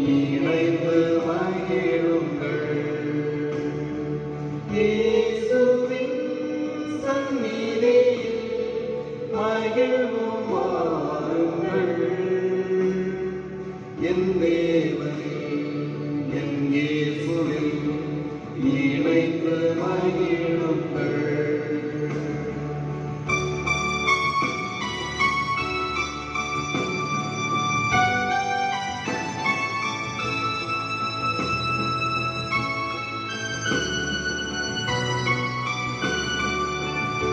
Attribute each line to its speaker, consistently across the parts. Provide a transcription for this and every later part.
Speaker 1: இணைந்து மகிழுங்கள். இயேசுவின் சந்நிதியில் மகிழ்வும் வாருங்கள். என் தேவனில் என் இயேசுவில் இணைந்து மகிழுங்கள்.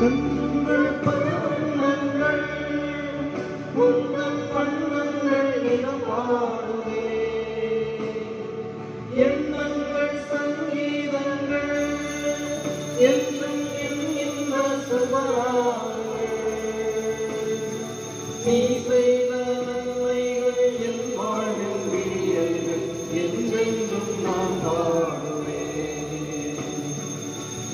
Speaker 1: கண்கள் பரவங்கள் உங்கள் கண்ணங்கள் நிலமாடுவே. எண்ணங்கள் சங்கீதங்கள் என்றும் என்கின்ற சுபராங்கள். நீ செய்த நன்மைகள் என் வாழ்வின் விடியல்கள் என்றென்றும் நான் பாடுவேன்.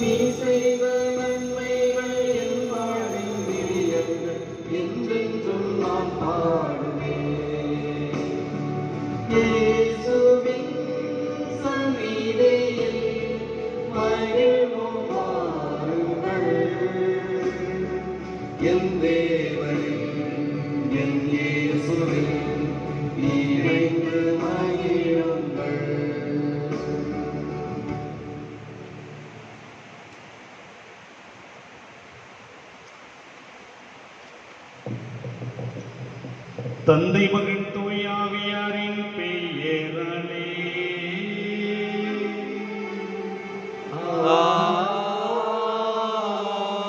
Speaker 1: நீ செய்த நன்மைகள் என் வாழ்வின் விடியல்கள் என்றென்றும் நான் பாடுவேன். இயேசுவின் சந்நிதியில் மகிழ்வோம் வாருங்கள். என் தேவனில் என் இயேசுவில் இணைந்து மகிழுங்கள். தந்தை மகன் தூய ஆவியாரின் பெயராலே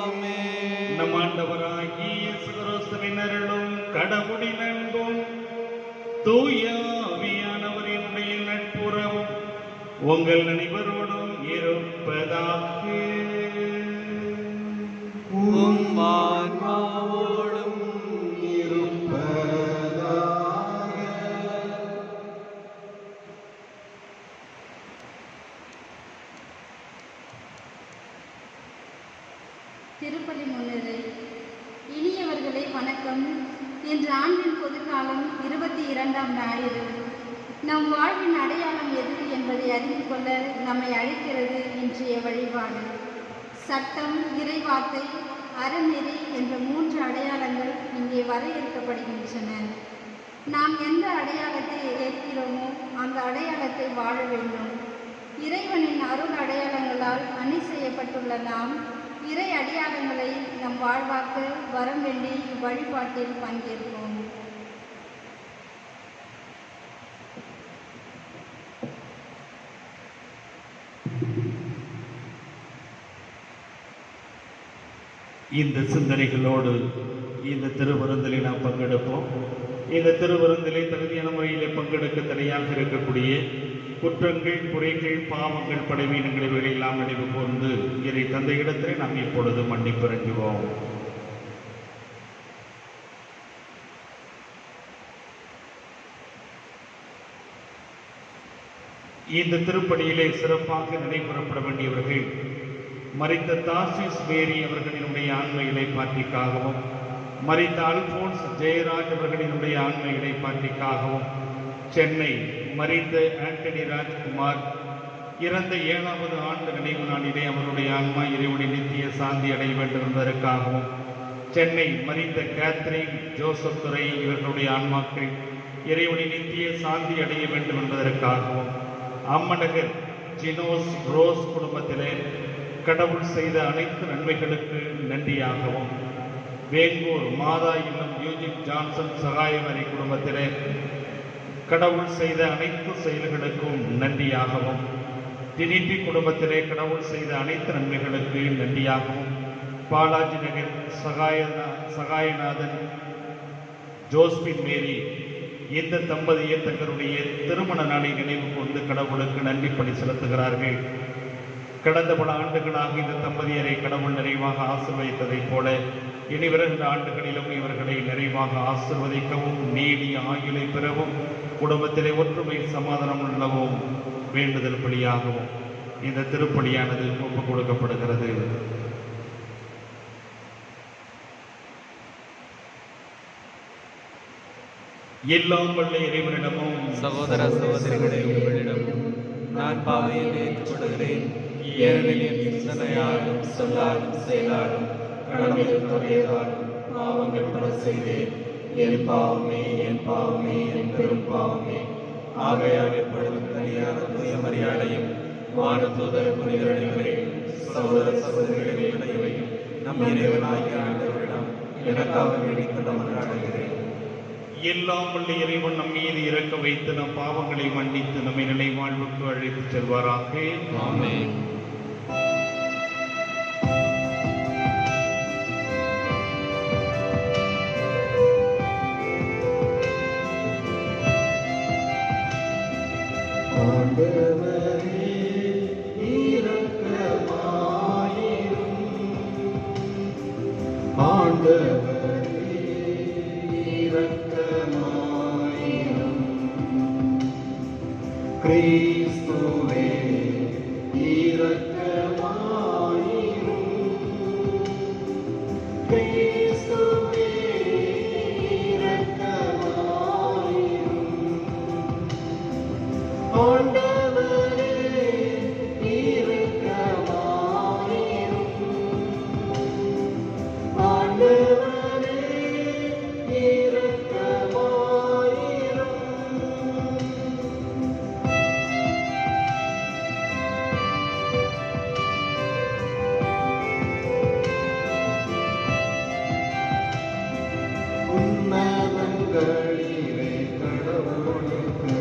Speaker 1: ஆமென். நம் ஆண்டவராகிய இயேசு கிறிஸ்துவின் அருளும் கடவுளின் அன்பும் தூய ஆவியானவரினுடைய நட்புறவும் உங்கள் அனைவரோடும் இருப்பதாக.
Speaker 2: ஆன்மாவோடும்
Speaker 3: திருப்பலி முன்னிலை. இனியவர்களே வணக்கம். இன்று ஆண்டின் பொதுக்காலம் 22ஆம் ஞாயிறு. நம் வாழ்வின் அடையாளம் எது என்பதை அறிந்து கொள்ள நம்மை அழைக்கிறது இன்றைய வழிபாடு. சட்டம், இறைவார்த்தை, அறநெறி என்ற 3 அடையாளங்கள் இங்கே வரையறுக்கப்படுகின்றன. நாம் எந்த அடையாளத்தை ஏற்கிறோமோ அந்த அடையாளத்தை வாழ வேண்டும். இறைவனின் அருள் அடையாளங்களால் அணி செய்யப்பட்டுள்ள நாம் இறை அடையாளங்களை நம் வாழ்வாக்க வரம் வேண்டி இவ்வழிபாட்டில் பங்கேற்போம்.
Speaker 4: இந்த சிந்தனைகளோடு இந்த திருவிருந்திலே நாம் பங்கெடுப்போம். இந்த திருவிருந்திலே தகுதியான முறையிலே பங்கெடுக்க தடையாக இருக்கக்கூடிய குற்றங்கள், குறைகள், பாவங்கள், படைவீனங்கள் இவைகளெல்லாம் நினைவு கூர்ந்து இறை தந்தையிடத்திலே நாம் இப்பொழுது மன்னிப்பு இறங்குவோம். இந்த திருப்பணியிலே சிறப்பாக நினைவுறப்பட வேண்டியவர்கள் மரித்த தாசிஸ் மேரி அவர்களினுடைய ஆன்ம இளைப்பாற்றிக்காகவும், மரித்த அல்போன்ஸ் ஜெயராஜ் அவர்களினுடைய ஆன்ம இளைப்பாற்றிக்காகவும், சென்னை மரித்த ஆண்டனி ராஜ்குமார் இறந்த 7வது ஆண்டு நினைவு நாளிலே அவருடைய ஆன்மா இறைவனை நித்திய சாந்தி அடைய வேண்டும் என்பதற்காகவும், சென்னை மரித்த கேத்ரின் ஜோசப் துரை இவர்களுடைய ஆன்மாக்கள் இறைவனை நித்திய சாந்தி அடைய வேண்டும் என்பதற்காகவும், அம்மநகர் ஜினோஸ் ரோஸ் குடும்பத்திலே கடவுள் செய்த அனைத்து நன்மைகளுக்கு நன்றியாகவும், வேங்கூர் மாதா இல்லம் யூஜின் ஜான்சன் சகாயமரி குடும்பத்திலே கடவுள் செய்த அனைத்து செயல்களுக்கும் நன்றியாகவும், டினிட்டி குடும்பத்திலே கடவுள் செய்த அனைத்து நன்மைகளுக்கு நன்றியாகவும், பாலாஜி நகர் சகாயநாதன் ஜோஸ்பின் மேரி இந்த தம்பதியர் தங்களுடைய திருமண நாளை நினைவு கொண்டு கடவுளுக்கு நன்றி பணி செலுத்துகிறார்கள். கடந்த பல ஆண்டுகளாக இந்த தம்பதியரை கடவுள் நிறைவாக ஆசீர்வதித்ததைப் போல இனி வருகின்ற ஆண்டுகளிலும் இவர்களை நிறைவாக ஆசீர்வதிக்கவும், நீடிய ஆயுளை பெறவும், குடும்பத்திலே ஒற்றுமை சமாதானம் உள்ளவும் வேண்டுதல் பலியாகவும் இந்த திருப்பலியானது ஒப்புக் கொடுக்கப்படுகிறது.
Speaker 1: எல்லாம் வல்ல இறைவனிடமும்
Speaker 2: சகோதர சகோதரிகளே, உங்களிடம் நான் பாவையை ஏற்றுக்கொள்கிறேன். ஏனெனில் என் சிந்தனையாலும் சொல்லாலும் செயலாலும் கடமையில் தவறியதாலும் பாவங்கள் பல செய்தேன். என் பாவமே, என் பாவமே, என் பெரும் பாவமே. ஆகையால் எப்பொழுதும் தனியான தூய மரியாதையும் வானதூதர் புனிதர் அனைவரையும் சகோதர சகோதரிகளை இணைவையும் நம் இறைவனாகிய ஆண்டவரிடம் எனக்காக வேண்டிக் கொள்ள மன்றாடுகிறேன்.
Speaker 1: எல்லாம் வல்ல இறைவன் நம் மீது இறக்க வைத்து நம் பாவங்களை மன்னித்து நம்மை நிலை வாழ்வுக்கு அழைத்துச் செல்வாராக.
Speaker 2: ஆமென்.
Speaker 5: கிறிஸ்துவே இரக்கமாயிரும். கிறிஸ்துவே இரக்கமாயிரும். ஆண்டவரே இரக்கமாயிரும். ஆண்டவரே இரக்கமாயிரும். உன்னதங்களிலே கடவுளுக்கு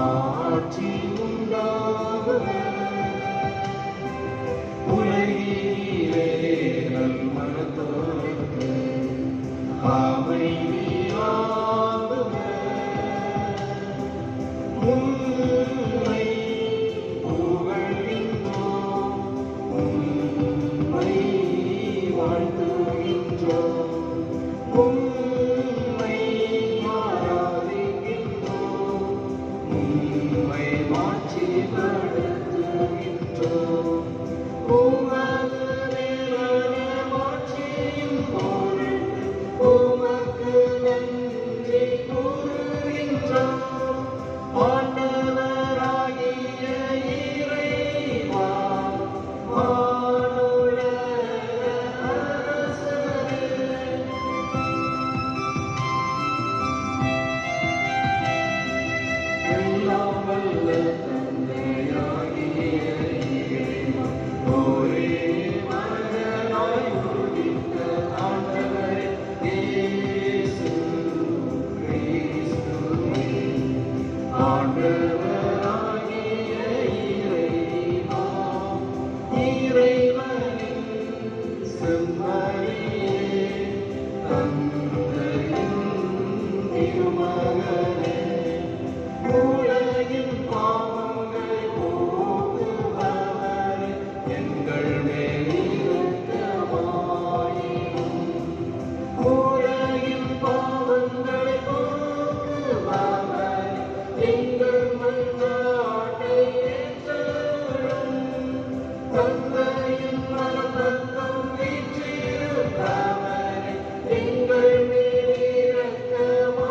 Speaker 5: ஆட்சி உண்டாகுக. உலகிலே நல்மனத்தோர்க்கு அமைதியாகுக. உம்மை புகழ்கின்றோம், உம்மை வாழ்த்துகின்றோம், உம்மை ஆராதிக்கின்றோம், உம்மை மாட்சிப்படுத்துகின்றோம். உமது மேலான மாட்சியின் பொருட்டு உமக்கு நன்றி கூறுகின்றோம். ஆண்டவராகிய இறைவா, வானுலக அரசரே, எல்லாம் வல்ல தந்தையாகிய இறைவா, ஒரே மகனாய் உதித்த ஆண்டவரே இயேசு கிறிஸ்துவே, ஆண்டவராகிய இறைவா, இறைவனின் செம்மறியே, தந்தையின் திருமகனே, உலகின் பாவங்களை போக்குபவரே, எங்கள் மேல் இரக்கமாயிரும். உலகின் பாவங்களை போக்குபவரே, எங்கள் மன்றாட்டை ஏற்றருளும். தந்தையின் மனப்பக்கம் வீற்றிருப்பவரே, எங்கள் மேல் இரக்கமாயிரும்.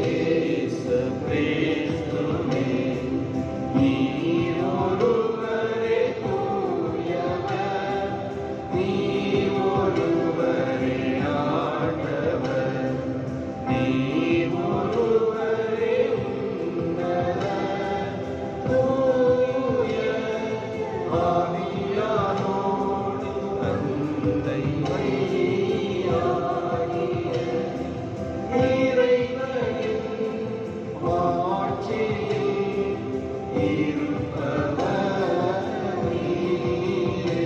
Speaker 5: இயேசு கிறிஸ்துவே, நீர் ஒருவரே தூயவர், நீர் ஒருவரே ஆண்டவர், நீர் ஒருவரே உன்னதர், தூய ஆவியாரோடு தந்தை மையாகிய இறைவனின் ஆட்சியில் இருப்பவர் நீரே.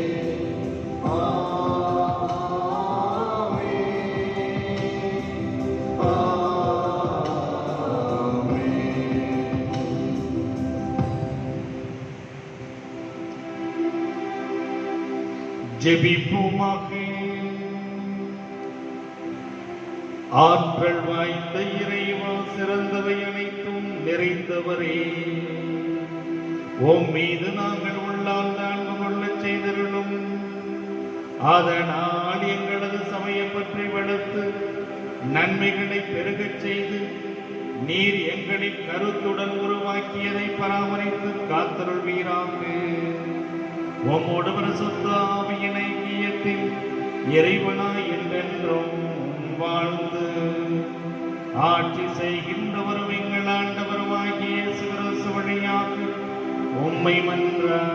Speaker 5: ஆமென். ஆமென்.
Speaker 1: ஜெபிப்போமாக. ஆற்றல் வாய்ந்த இறைவா, சிறந்தவை அனைத்தும் நிறைந்தவரே, உம் மீது நாங்கள் உள்ளார்ந்த அன்பு கொள்ள
Speaker 4: அதனால் எங்களது சமய பற்றி வளர்த்து நன்மைகளை பெருகச் செய்து நீர் எங்களின் கருத்துடன் உருவாக்கியதை பராமரித்து காத்தருள்வீராக. உம்மோடு பரிசுத்த ஆவியின் ஐக்கியத்தில் இறைவனாய் என்றென்றும் வாழ்ந்து ஆட்சி செய்கின்றவரும் எங்கள் ஆண்டவருமாகிய இயேசு கிறிஸ்து வழியாக உம்மை மன்றாடுகின்றோம்.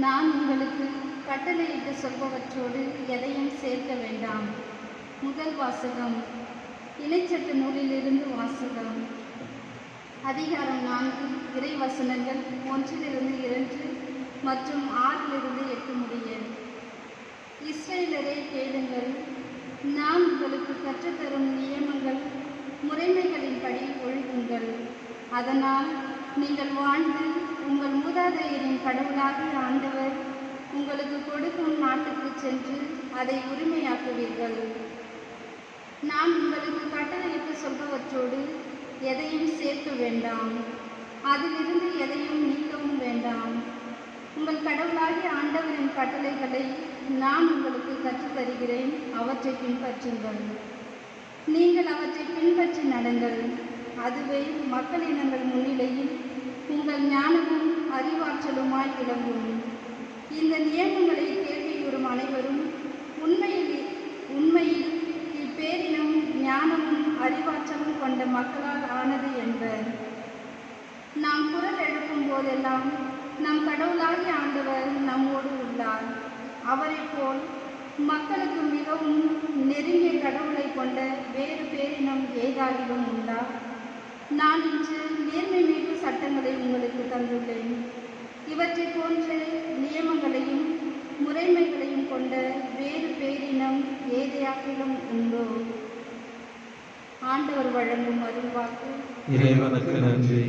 Speaker 3: நான் உங்களுக்கு கட்டளையிட்டு சொல்பவற்றோடு எதையும் சேர்க்க வேண்டாம். முதல் வாசகம் இணைச்சட்ட நூலிலிருந்து வாசகம். அதிகாரம் 4 இறைவசனங்கள் 1-2 மற்றும் 6-8 முடிய. இஸ்ரேலரே கேளுங்கள், நான் உங்களுக்கு கற்றுத்தரும் நியமங்கள் முறைமைகளின்படி ஒழுகுங்கள். அதனால் நீங்கள் வாழ்ந்து உங்கள் மூதாதையரின் கடவுளாகிய ஆண்டவர் உங்களுக்கு கொடுக்கும் நாட்டுக்கு சென்று அதை உரிமையாக்குவீர்கள். நான் உங்களுக்கு கட்டளையிட்டு சொல்பவற்றோடு எதையும் சேர்க்க வேண்டாம், அதிலிருந்து எதையும் நீக்கவும் வேண்டாம். உங்கள் கடவுளாகிய ஆண்டவரின் கட்டளைகளை நான் உங்களுக்கு கற்றுத்தருகிறேன், அவற்றை பின்பற்றுங்கள். நீங்கள் அவற்றை பின்பற்றி நடங்கள். அதுவே மக்களினங்கள் முன்னிலையில் உங்கள் ஞானமும் அறிவாற்றலுமாய் விளங்கும். இந்த நியமங்களை கேள்வி கூறும் அனைவரும் உண்மையில் இப்பேரினம் ஞானமும் அறிவாற்றலும் கொண்ட மக்களால் ஆனது என்பர். நாம் குரல் எழுப்பும் போதெல்லாம் நம் கடவுளாகிய ஆண்டவர் நம்மோடு உள்ளார். அவரைப் போல் மக்களுக்கு மிகவும் நெருங்கிய கடவுளை கொண்ட வேறு பேரினம் ஏதாகிலும் உண்டா? நான் இன்று நேர்மை மீட்பு சட்டங்களை உங்களுக்கு தந்துள்ளேன். இவற்றை போன்ற நியமங்களையும் முறைமைகளையும் கொண்ட வேறு பேரினம் ஏதையாகிலும் உண்டோ? ஆண்டவர் வழங்கும் அருள்வாக்கு.
Speaker 2: இறைவனுக்கு நன்றி.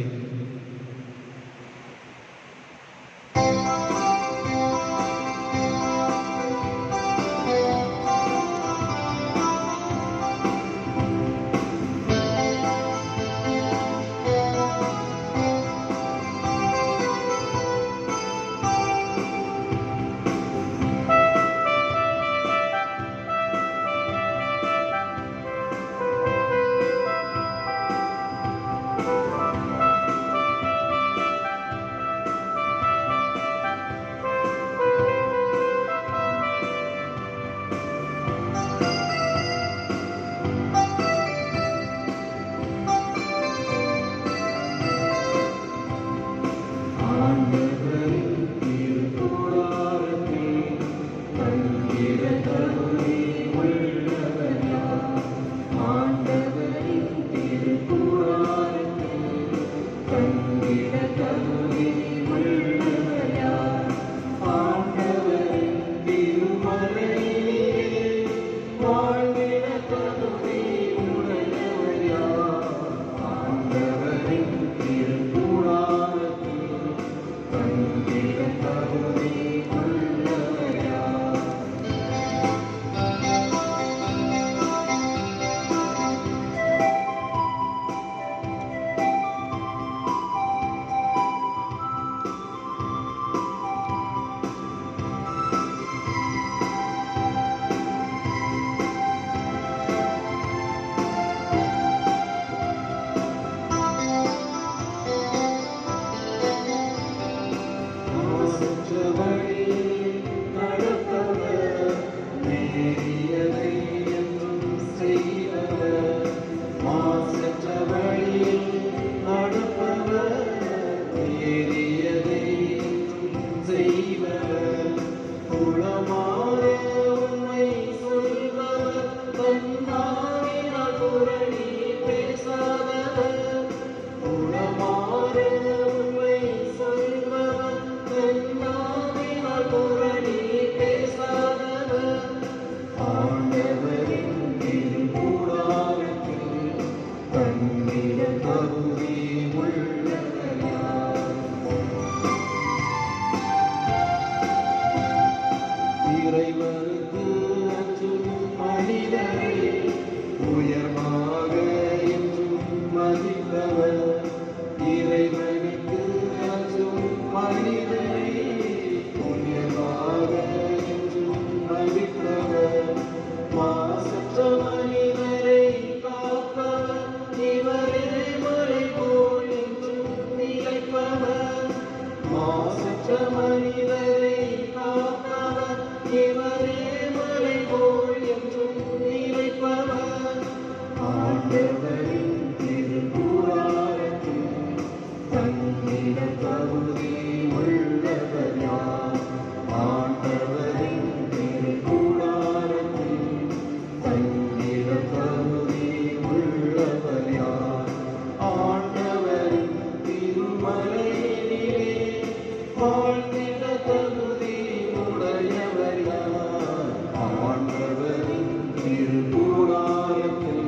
Speaker 5: மற்ற மனிதரை காப்பவர் இவரே மலை போல் என்றும் நிலைப்பவர். ஆண்டவரின் திருக்கூடாரத்தில் தங்கிட தகுதி உள்ளவர் யார்? ஆண்டவரின் திருக்கூடாரத்தில் தங்கிட தகுதி உள்ளவர் யார்? ஆண்டவரின் திருமலையிலே வாழ்ந்திட தகுதி உடையவர் யார்? ஆண்டவரின் திருக்கூடாரத்தில்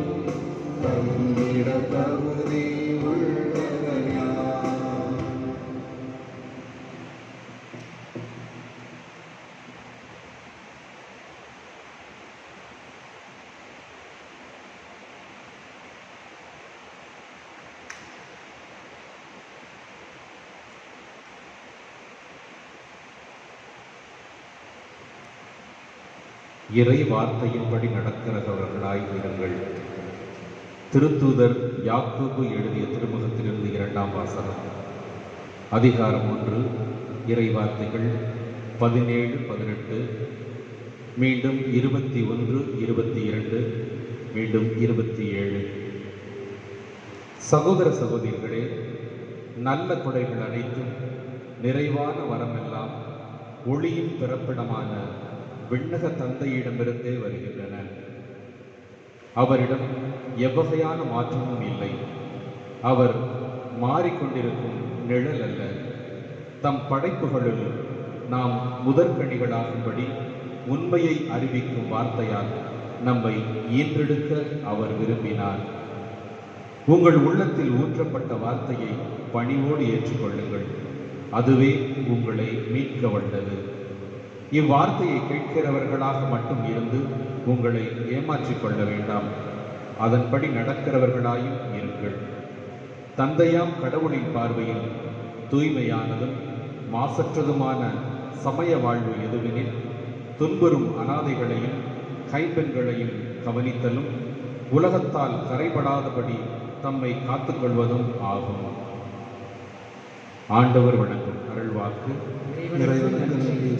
Speaker 5: தங்கிட தகுதி உள்ளவர் யார்?
Speaker 6: இறை வார்த்தையின்படி நடக்கிறவர்களாய் இருங்கள். திருத்தூதர் யாக்கோபு எழுதிய திருமுகத்திலிருந்து 2ஆம் வாசகம். அதிகாரம் 1. இறை வார்த்தைகள் 17, 18, மீண்டும் 21, 22, மீண்டும் 27. சகோதர சகோதரிகளே, நல்ல கொடைகள் அனைத்தும் நிறைவான வரமெல்லாம் ஒளியின் பிறப்பிடமான விண்ணக தந்தையிடமிருந்தே வருகின்றன. அவரிடம் எவ்வகையான மாற்றமும் இல்லை. அவர் மாறிக்கொண்டிருக்கும் நிழல் அல்ல. தம் படைப்புகளுள் நாம் முதற்கணிகளாகும்படி உண்மையை அறிவிக்கும் வார்த்தையால் நம்மை ஈன்றெடுக்க அவர் விரும்பினார். உங்கள் உள்ளத்தில் ஊற்றப்பட்ட வார்த்தையை பணிவோடு ஏற்றுக்கொள்ளுங்கள். அதுவே உங்களை மீட்க வல்லது. இவ்வார்த்தையை கேட்கிறவர்களாக மட்டும் இருந்து உங்களை ஏமாற்றிக் கொள்ள வேண்டாம். அதன்படி நடக்கிறவர்களாயும் இருங்கள். தந்தையாம் கடவுளின் பார்வையில் தூய்மையானதும் மாசற்றதுமான சமய வாழ்வு எதுவெனில் துன்புறும் அனாதைகளையும் கைம்பெண்களையும் கவனித்தலும் உலகத்தால் கரைபடாதபடி தம்மை காத்துக்கொள்வதும் ஆகும். ஆண்டவர் வணங்கும் அருள்வாக்கு.
Speaker 5: இறைவனுக்கு நன்றி.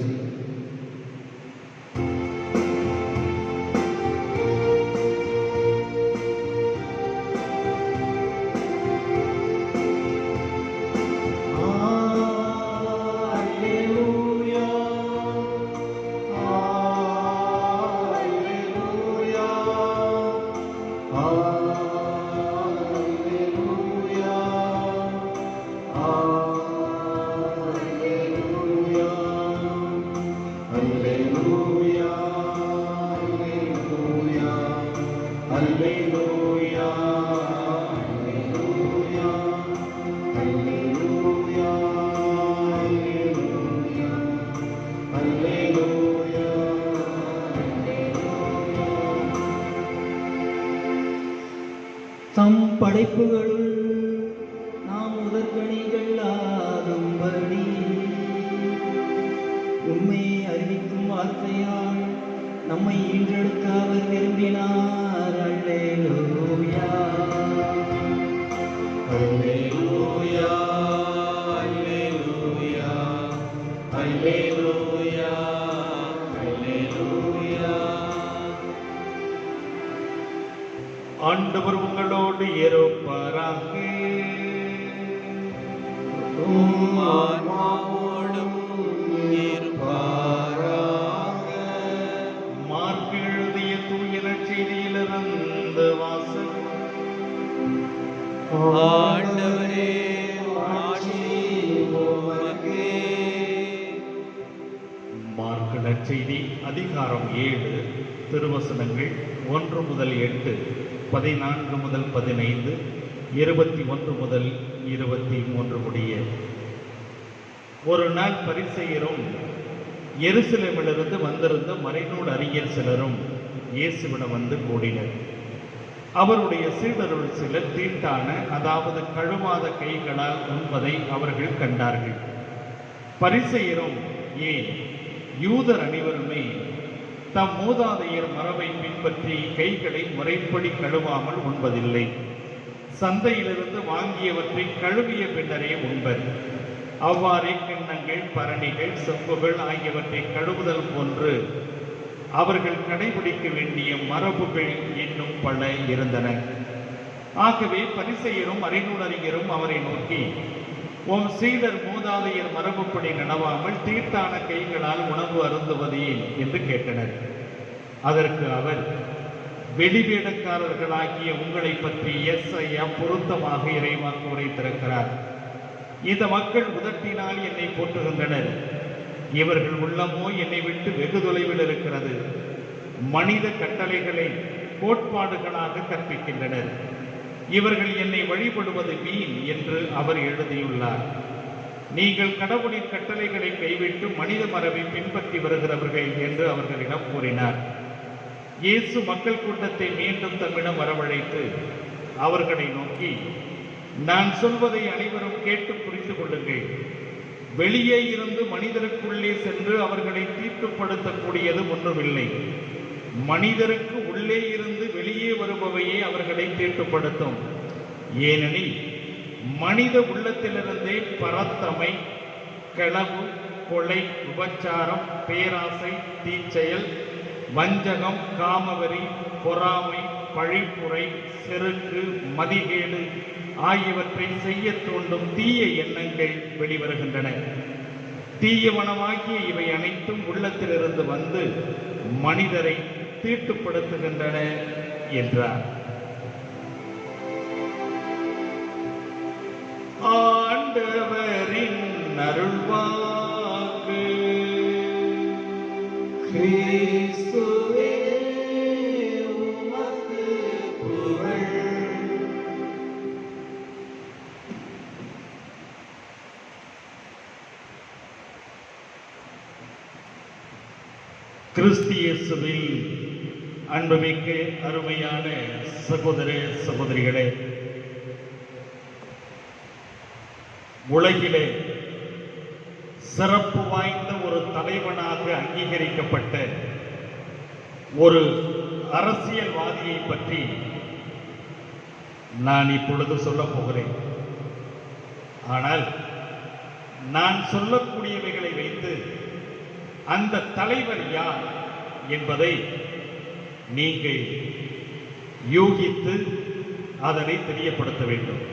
Speaker 7: தம் படைப்புகளுள் நாம் முதற்கணிகள் ஆகும்படி உண்மையை அறிவிக்கும் வார்த்தையால் நம்மை ஈன்றெடுக்க அவர் விரும்பினார். அல்லேலூயா,
Speaker 5: அல்லேலூயா, அல்லேலூயா, அல்லேலூயா, அல்லேலூயா.
Speaker 1: ஆண்டவர் உங்களோடு இருப்பாராக.
Speaker 5: உம் ஆன்மாவோடும் இருப்பாராக.
Speaker 1: மார்க்கு எழுதிய தூய நற்செய்தியிலிருந்து வாசகம்.
Speaker 5: ஆண்டவரே, ஆட்சி உமக்கே.
Speaker 1: மார்க்கு நற்செய்தி அதிகாரம் 7 திருவசனங்கள் 1 முதல் 8, 14 முதல் 15, 21 முதல் 23 முடிய. ஒரு நாள் பரிசேயரும் எருசலேமிலிருந்து வந்திருந்த மறைநூல் அறிஞர் சிலரும் இயேசுவிடம் வந்து கூடினர். அவருடைய சீடருள் சிலர் தீட்டான, அதாவது கழுவாத கைகளால் உண்பதை அவர்கள் கண்டார்கள். பரிசேயரும் ஏன் யூதர் அனைவருமே தம் மூதாதையர் மரபை பின்பற்றி கைகளை முறைப்படி கழுவாமல் உண்பதில்லை. சந்தையிலிருந்து வாங்கியவற்றை கழுவிய பின்னரே உண்பர். அவ்வாறே கிண்ணங்கள், பரணிகள், செம்புகள் ஆகியவற்றை கழுவுதல் போன்று அவர்கள் கடைபிடிக்க வேண்டிய மரபுகள் இன்னும் பல இருந்தன. ஆகவே பரிசேயரும் அறிநூலறிஞரும் அவரை நோக்கி, உம் சீடர் மூதாதையர் மரபுப்படி நடவாமல் தீட்டான கைகளால் உணவு அருந்துவது ஏன் என்று கேட்டனர். அதற்கு அவர், வெளிவேடக்காரர்களாகிய உங்களை பற்றி எஸ்ஐயா பொருத்தமாக இறைவாக்கு உரைத்திருக்கிறார். இந்த மக்கள் உதட்டினால் என்னை போற்றுகின்றனர், இவர்கள் உள்ளமோ என்னை விட்டு வெகு தொலைவில் இருக்கிறது. மனித கட்டளைகளை கோட்பாடுகளாக கற்பிக்கின்றனர். இவர்கள் என்னை வழிபடுவது வீண் என்று அவர் எழுதியுள்ளார். நீங்கள் கடவுளின் கட்டளைகளை கைவிட்டு மனித மரபை பின்பற்றி வருகிறவர்கள் என்று அவர்களிடம் கூறினார். இயேசு மக்கள் கூட்டத்தை மீண்டும் தம்மிடம் வரவழைத்து அவர்களை நோக்கி, நான் சொல்வதை அனைவரும் கேட்டு புரிந்து கொள்ளுங்கள். வெளியே இருந்து மனிதருக்குள்ளே சென்று அவர்களை தீட்டுப்படுத்தக்கூடியது ஒன்றுமில்லை. மனிதருக்கு உள்ளே இருந்து வெளியே வருபவையே அவர்களை தீட்டுப்படுத்தும். ஏனெனில் மனித உள்ளத்திலிருந்தே பரத்தமை, களவு, கொலை, விபச்சாரம், பேராசை, தீச்செயல், வஞ்சகம், காமவெறி, பொறாமை, பழிப்புரை, செருக்கு, மதிகேடு ஆகியவற்றை செய்ய தூண்டும் தீய எண்ணங்கள் வெளிவருகின்றன. தீயவனமாகிய இவை அனைத்தும் உள்ளத்திலிருந்து வந்து மனிதரை தீட்டுப்படுத்துகின்றன என்றார். ஆண்டவரின் அருள்வாக்கு.
Speaker 5: கிறிஸ்துவே உமக்கு புகழ்.
Speaker 1: கிறிஸ்து இயேசுவில் அன்புமிக்க அருமையான சகோதர சகோதரிகளே, உலகிலே சிறப்பு வாய்ந்த ஒரு தலைவனாக அங்கீகரிக்கப்பட்ட ஒரு அரசியல்வாதியை பற்றி நான் இப்பொழுது சொல்லப் போகிறேன். ஆனால் நான் சொல்லக்கூடியவைகளை வைத்து அந்த தலைவர் யார் என்பதை நீங்கள் யூகித்து அதனை தெரியப்படுத்த வேண்டும்.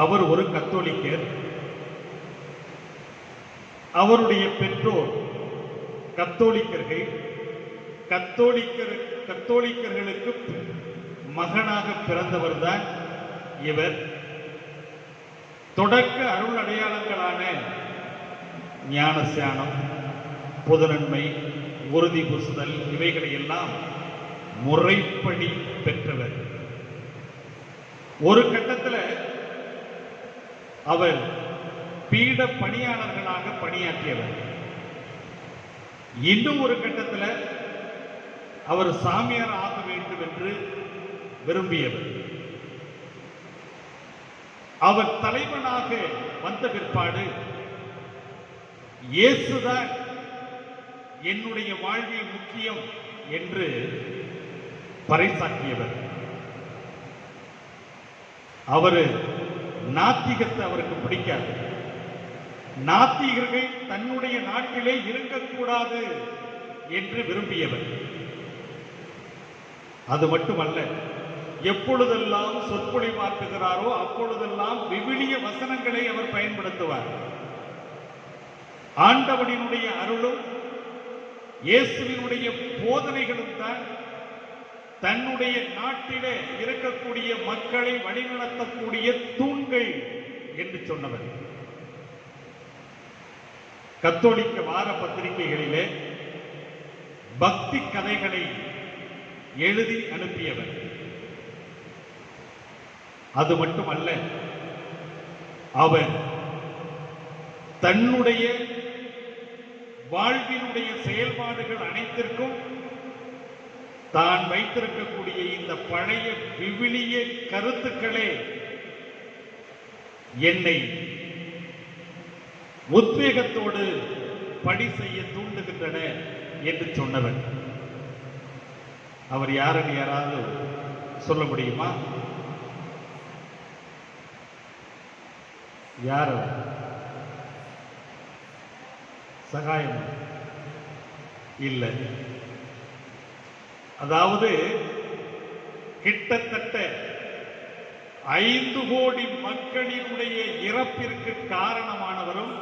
Speaker 1: அவர் ஒரு கத்தோலிக்கர். அவருடைய பெற்றோர் கத்தோலிக்கர்கள். கத்தோலிக்கர்களுக்கு மகனாக பிறந்தவர்தான் இவர். தொடக்க அருள் அடையாளங்களான ஞானஸ்நானம், பொதுநன்மை, உறுதி பூசுதல் இவைகளை எல்லாம் முறைப்படி பெற்றவர். ஒரு கட்டத்தில் அவர் பீட பணியாளர்களாக பணியாற்றியவர். இன்னும் ஒரு கட்டத்தில் அவர் சாமியார் ஆக வேண்டும் என்று விரும்பியவர். அவர் தலைவனாக வந்த பிற்பாடு இயேசுதான் என்னுடைய வாழ்வில் முக்கியம் என்று பறைசாற்றியவர். அவரு நாத்திகத்தை அவருக்கு பிடிக்காது. நாத்திகர்கள் தன்னுடைய நாட்டிலே இருக்கக்கூடாது என்று விரும்பியவர். அது மட்டுமல்ல, எப்பொழுதெல்லாம் சொற்பொழிவாற்றுகிறாரோ அப்பொழுதெல்லாம் விவிலிய வசனங்களை அவர் பயன்படுத்துவார். ஆண்டவனினுடைய அருளும் இயேசுவினுடைய போதனைகளும் தான் தன்னுடைய நாட்டிலே இருக்கக்கூடிய மக்களை வழிநடத்தக்கூடிய தூண்கள் என்று சொன்னவர். கத்தோலிக்க வார பத்திரிகைகளிலே பக்தி கதைகளை எழுதி அனுப்பியவர். அது மட்டுமல்ல, அவர் தன்னுடைய வாழ்வினுடைய செயல்பாடுகள் அனைத்திற்கும் தான் வைத்திருக்கக்கூடிய இந்த பழைய விவிலிய கருத்துக்களே என்னை உத்வேகத்தோடு பணி செய்ய தூண்டுகின்றன என்று சொன்னவர். அவர் யாருன்னு யாராவது சொல்ல முடியுமா?
Speaker 4: யார் சகாயம் இல்லை. அதாவது கிட்டத்தட்ட 5 கோடி மக்களினுடைய இறப்பிற்கு காரணமானவரும்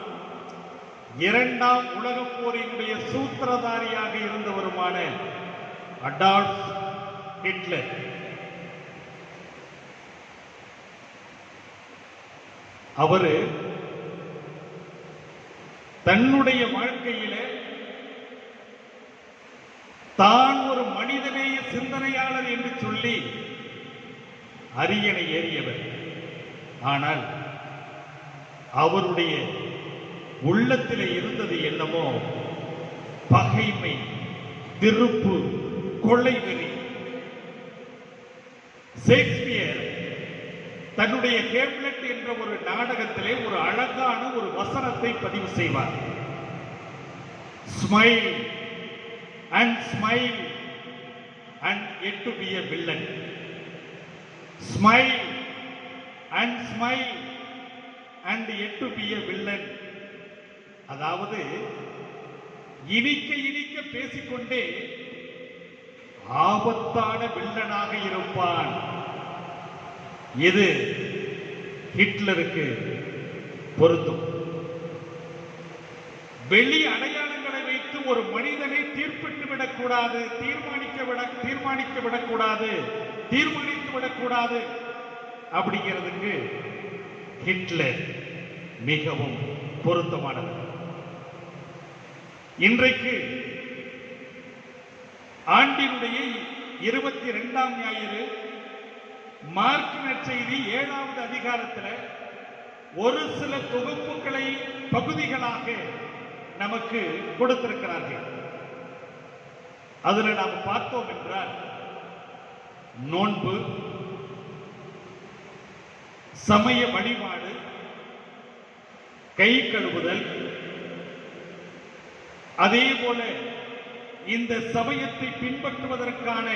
Speaker 4: 2ஆம் உலகப் போரினுடைய சூத்திரதாரியாக இருந்தவருமான அடால்ஃப் ஹிட்லர். அவரு தன்னுடைய வாழ்க்கையில தான் ஒரு மனிதநேய சிந்தனையாளர் என்று சொல்லி அரியணை ஏறியவர். ஆனால் அவருடைய உள்ளத்தில் இருந்தது என்னமோ பகைமை, வெறுப்பு, கொள்ளை வெறி. ஷேக்ஸ்பியர் தன்னுடைய ஹேம்லெட் என்ற ஒரு நாடகத்திலே ஒரு அழகான ஒரு வசனத்தை பதிவு செய்வார். Smile and smile and yet to be a villain. Smile and smile and yet to be a villain. அதாவது இனிக்க இனிக்க பேசிக்கொண்டே ஆபத்தான வில்லனாக இருப்பான். இது ஹிட்லருக்கு பொருந்தும். வெளி அடையாளங்களை வைத்து ஒரு மனிதனை தீர்ப்பிட்டு விடக்கூடாது, தீர்மானித்து விடக்கூடாது அப்படிங்கிறதுக்கு ஹிட்லர் மிகவும் பொருத்தமானது. இன்றைக்கு ஆண்டினுடைய 22ஆம் ஞாயிறு மார்க் நற்செய்தி 7வது அதிகாரத்தில் ஒரு சில தொகுப்புகளை பகுதிகளாக நமக்கு கொடுத்திருக்கிறார்கள். அதுல நாம் பார்த்தோம் என்றால் நோன்பு, சமய வழிபாடு, கை கழுவுதல், அதே போல இந்த சமயத்தை பின்பற்றுவதற்கான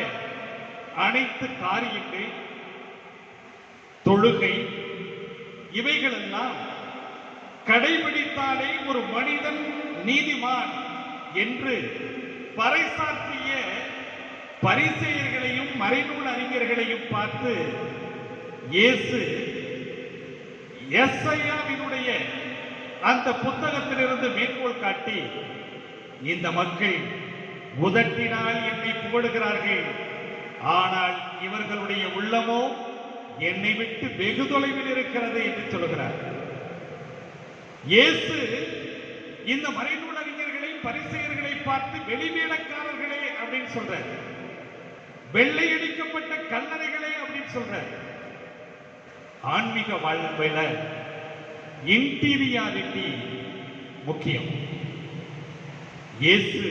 Speaker 4: அனைத்து காரியங்கள், தொழுகை, இவைகளெல்லாம் கடைபிடித்தாலே ஒரு மனிதன் நீதிமான் என்று பறைசாற்றிய பரிசேயர்களையும் மறைநூல் அறிஞர்களையும் பார்த்து இயேசு எஸ்ஐயாவினுடைய அந்த புத்தகத்திலிருந்து மேற்கோள் காட்டி, இந்த மக்கள் உதட்டினால் என்னை புகழுகிறார்கள், ஆனால் இவர்களுடைய உள்ளமோ என்னை விட்டு வெகு தொலைவில் இருக்கிறது என்று சொல்லுகிறார். இயேசு இந்த மறைநூல் அறிஞர்களை பரிசேயர்களை பார்த்து வெளிவேடக்காரர்களே அப்படின்னு சொல்றார், வெள்ளையடிக்கப்பட்ட கல்லறைகளே அப்படின்னு சொல்றார். ஆன்மீக வாழ்க்கையில இன்டீரியாரிட்டி முக்கியம். இயேசு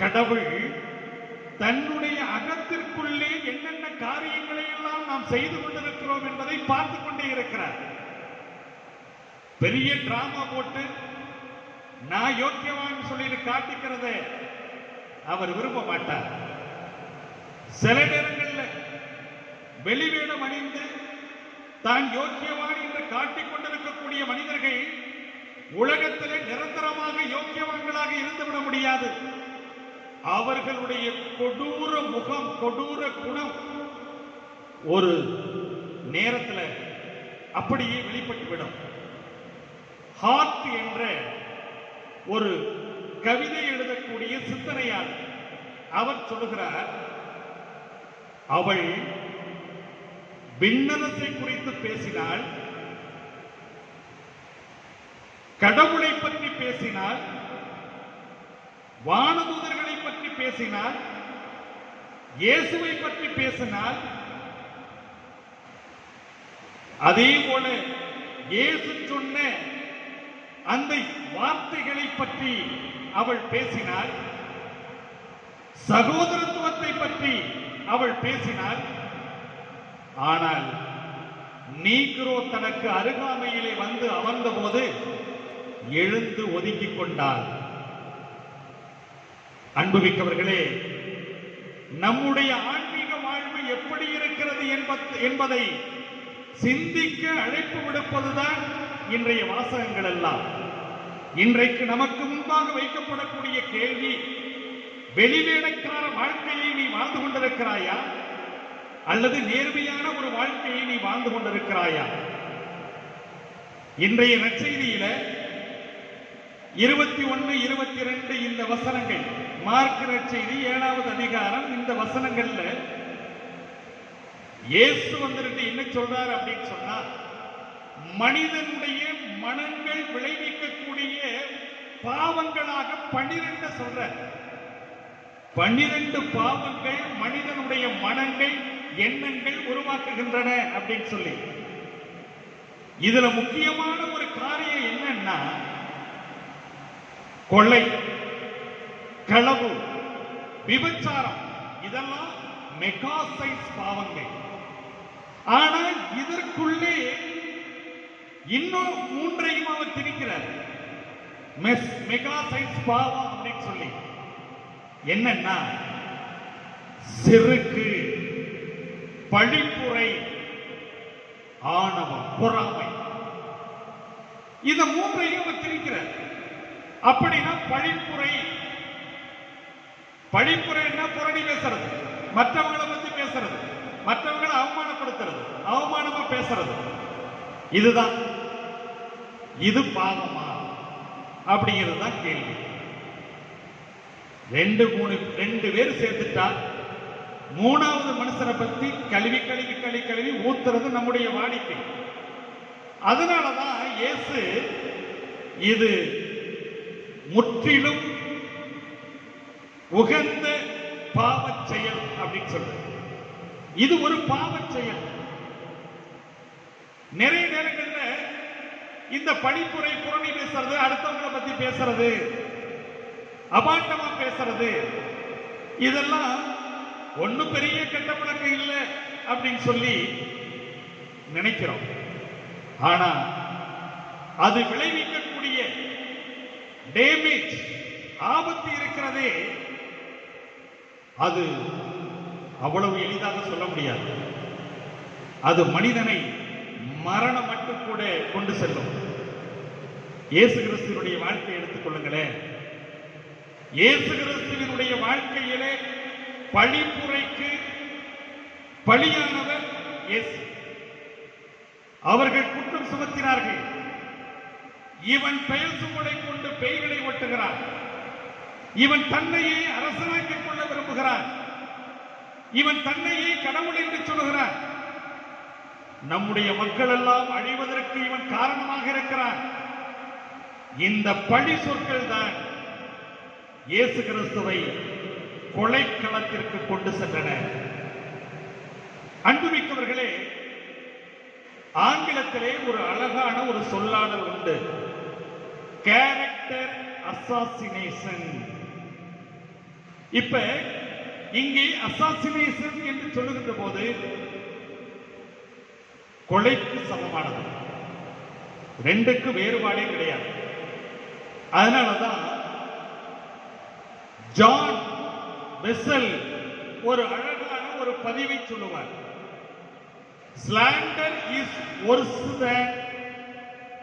Speaker 4: கடவுள் தன்னுடைய அகத்திற்குள்ளே என்னென்ன காரியங்களை எல்லாம் நாம் செய்து கொண்டிருக்கிறோம் என்பதை பார்த்து கொண்டே இருக்கிறார். பெரிய டிராமா போட்டு நான் யோக்கியவான் சொல்லி காட்டிக்கிறத அவர் விரும்ப மாட்டார். சில நேரங்களில் வெளிவேடம் அணிந்து தான் யோக்கியவான் என்று காட்டிக் கொண்டிருக்கக்கூடிய மனிதர்கள் உலகத்திலே நிரந்தரமாக யோக்கியவான்களாக இருந்துவிட முடியாது. அவர்களுடைய கொடூர முகம், கொடூர குணம் ஒரு நேரத்தில் அப்படியே வெளிப்பட்டுவிடும். ஹார்ட் என்ற ஒரு கவிதை எழுதக்கூடிய சிந்தனையாளர் அவர் சொல்லுகிறார், அவள் விண்ணரசை குறித்து பேசினால், கடவுளை பற்றி பேசினால், வானதூதர்களை பற்றி பேசினால், இயேசுவை பற்றி பேசினால், அதே போல இயேசு சொன்ன அந்த வார்த்தைகளை பற்றி அவள் பேசினாள், சகோதரத்துவத்தை பற்றி அவள் பேசினாள். ஆனால் நீக்ரோ தனக்கு அருகாமையிலே வந்து அமர்ந்த போது எழுந்து ஒதுக்கிக் கொண்டாள். அன்புமிக்கவர்களே, நம்முடைய ஆன்மீக வாழ்வு எப்படி இருக்கிறது என்பதை சிந்திக்க அழைப்பு விடுப்பதுதான்
Speaker 1: இன்றைய வாசகங்கள் எல்லாம். இன்றைக்கு நமக்கு முன்பாக வைக்கப்படக்கூடிய கேள்வி, வெளிவேடக்கார வாழ்க்கையை நீ வாழ்ந்து கொண்டிருக்கிறாயா அல்லது நேர்மையான ஒரு வாழ்க்கையை நீ வாழ்ந்து கொண்டிருக்கிறாயா? இன்றைய நற்செய்தியில 21, 22 இந்த வசனங்கள், மார்க் நற்செய்தி 7வது அதிகாரம், இந்த வசனங்கள்ல இயேசு வந்துட்டு என்ன சொல்றார் அப்படின்னு சொன்னா, மனிதனுடைய மனங்கள் விளைவிக்கக்கூடிய பாவங்களாக 12 சொல்ற. 12 பாவங்கள் மனிதனுடைய மனங்கள், எண்ணங்கள் உருவாக்குகின்றன அப்படின்னு சொல்லி. இதுல முக்கியமான ஒரு காரியம் என்னன்னா, கொலை, களவு, விபச்சாரம், இதெல்லாம் மெகா சைஸ் பாவங்கள். ஆனால் இதற்குள்ளே இன்னும் 3ஐயும் அவர் திணிக்கிறார். மெகா சைஸ் பாவம் அப்படின்னு சொல்லி என்னன்னா, செருக்கு, பழிப்புரை, ஆணவம், பொறாமை, இந்த 3ஐயும் அவர் திணிக்கிறார். அப்படின்னா பழிப்புரை, பழிப்புரைன்னா புரணி பேசுறது, மற்றவங்களை பத்தி பேசுறது, மற்றவங்களை அவமானப்படுத்துறது, அவமானமா பேசுறது, இதுதான். இது பாவமா அப்படிங்கிறது தான் கேள்வி. 2 பேர் சேர்த்துட்டா 3வது மனுஷனை பத்தி கழுவி கழுவி கழுவி கழுவி ஊத்துறது நம்முடைய வாடிக்கை. அதனாலதான் இயேசு இது முற்றிலும் உகந்த பாவச் செயல் அப்படின்னு சொல்ற. இது ஒரு பாவச் செயல். நிறைய நேரங்கள்ல இந்த பழிப்புரை, புரணி பேசுறது, அடுத்தவங்களை பத்தி பேசுறது, அபாண்டமா பேசுறது, இதெல்லாம் ஒன்னும் பெரிய கெட்ட பழக்கம் இல்லை அப்படின்னு சொல்லி நினைக்கிறோம். ஆனா அது விளைவிக்கக்கூடிய டேமேஜ், ஆபத்து இருக்கிறதே, அது அவ்வளவு எளிதாக சொல்ல முடியாது. அது மனிதனை மரணம் மட்டும் கூட கொண்டு செல்லும். இயேசு கிறிஸ்துவினுடைய வாழ்க்கையை எடுத்துக் கொள்ளுங்களேன். இயேசு கிறிஸ்துவினுடைய வாழ்க்கையிலே பழிப்புரைக்கு பலியானவர் இயேசு. அவர்கள் குற்றம் சுமத்தினார்கள். இவன் பெயர் சுவடை கொண்டு பேய்களை ஓட்டுகிறான், இவன் தன்னையே அரசனாக்கிக் கொள்ள விரும்புகிறான், இவன் தன்னையே கடவுள் என்று சொல்லுகிறான், நம்முடைய மக்கள் எல்லாம் அழிவதற்கு இவன் காரணமாக இருக்கிறான். இந்த பழி சொற்கள் தான் இயேசு கிறிஸ்துவை கொலைக்களத்திற்கு கொண்டு சென்றன. அன்புமிக்கவர்களே, ஆங்கிலத்திலே ஒரு அழகான ஒரு சொல்லாடல் உண்டு, கேரக்டர் அசாசினேஷன். இப்ப இங்கே அசாசினேஷன் என்று சொல்லுகின்ற போது கொலைக்கு சமமானது, 2க்கு வேறுபாடே கிடையாது. அதனாலதான் ஜான் வெசல் ஒரு அழகான ஒரு பதிவை சொல்லுவார். Slander is worse than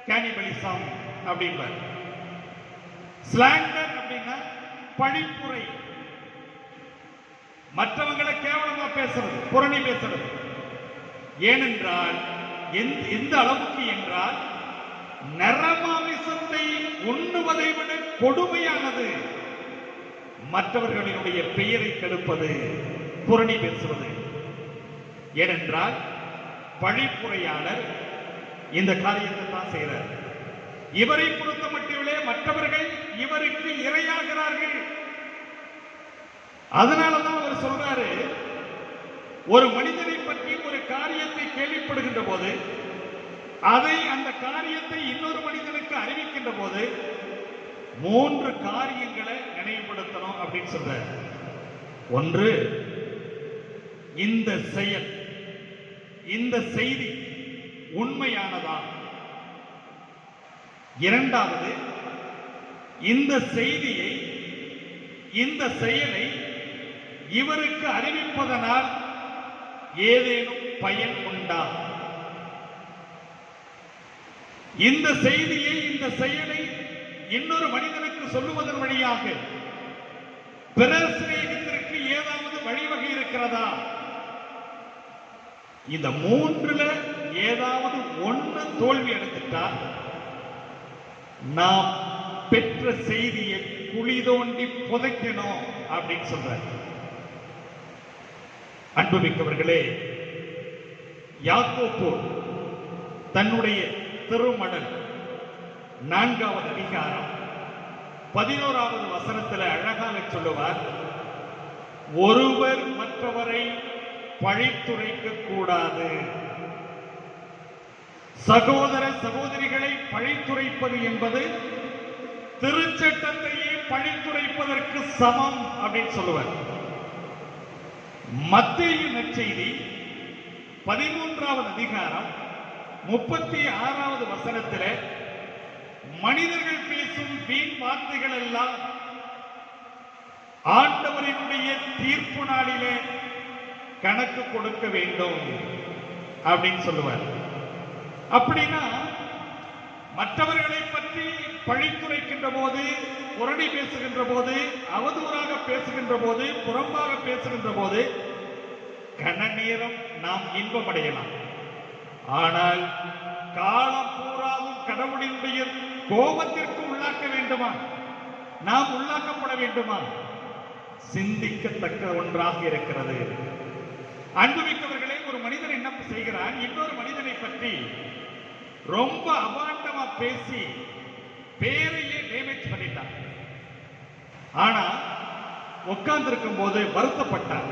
Speaker 1: cannibalism அப்படின்பார். ஸ்லாண்டர் அப்படின்னா பழிப்புரை, மற்றவங்களை கேவலமா பேசுறது, புரணி பேசுறது. ஏனென்றால் எந்த அளவுக்கு என்றால், நரமாமிசத்தை உண்ணுவதை விட கொடுமையானது மற்றவர்களுடைய பெயரை கெடுப்பது, புரணி பேசுவது. ஏனென்றால் பழிப்புரையாளர் இந்த காரியத்தை தான் செய்கிறார். இவரை பொறுத்த மட்டிலே மற்றவர்கள் இவருக்கு இரையாகிறார்கள். அதனாலதான் அவர் சொல்றாரு, ஒரு மனிதனை பற்றி ஒரு காரியத்தை கேள்விப்படுகின்ற போது, அதை அந்த காரியத்தை இன்னொரு மனிதனுக்கு அறிவிக்கின்ற போது 3 காரியங்களை நினைவுபடுத்தணும் அப்படின்னு சொல்ற. ஒன்று, இந்த செயல், இந்த செய்தி உண்மையானதா? இரண்டாவது, இந்த செய்தியை, இந்த செயலை இவருக்கு அறிவிப்பதனால் ஏதேனும் பயன் உண்டா? இந்த செய்தியை, இந்த செயலை இன்னொரு மனிதனுக்கு சொல்லுவதன் வழியாக பிறர் சிநேகத்திற்கு ஏதாவது வழிவகை இருக்கிறதா? இந்த மூன்றுல ஏதாவது ஒன்று தோல்வி அடைந்துட்டா நாம் பெற்ற செய்தியை குழி தோண்டி புதைக்கணும் அப்படின்னு சொல்றார். அன்புமிக்கவர்களே, யாக்கோப்பு தன்னுடைய திருமடல் 4வது அதிகாரம் 11வது வசனத்தில் அழகாக சொல்லுவார், ஒருவர் மற்றவரை பழித்துரைக்க கூடாது. சகோதர சகோதரிகளை பழித்துரைப்பது என்பது திருச்சட்டத்தையே பழித்துரைப்பதற்கு சமம் அப்படின்னு சொல்லுவார். மத்தேயு நற்செய்தி 13வது அதிகாரம் 36வது வசனத்தில் மனிதர்கள் பேசும் வீண் வார்த்தைகள் எல்லாம் ஆண்டவரினுடைய தீர்ப்பு நாளிலே கணக்கு கொடுக்க வேண்டும் அப்படின்னு சொல்லுவார். அப்படின்னா மற்றவர்களை பற்றி பழித்துரைக்கின்ற போது, புரணி பேசுகின்ற போது, அவதூறாக பேசுகின்ற போது, புறம்பாக பேசுகின்ற போது கன நேரம் நாம் இன்பமடையலாம். ஆனால் காலம் பூராவும் கடவுளினுடைய கோபத்திற்கு உள்ளாக்க வேண்டுமா? நாம் உள்ளாக்கப்பட வேண்டுமா? சிந்திக்கத்தக்க ஒன்றாக இருக்கிறது. அன்புமிக்கவர்களே, ஒரு மனிதன் என்ன செய்கிறான், இன்னொரு மனிதனை பற்றி ரொம்ப அபாண்டமா பேசி பேரையே டேமேஜ் பண்ணிட்டான். ஆனா உட்கார்ந்து இருக்கும் போது வருத்தப்பட்டான்,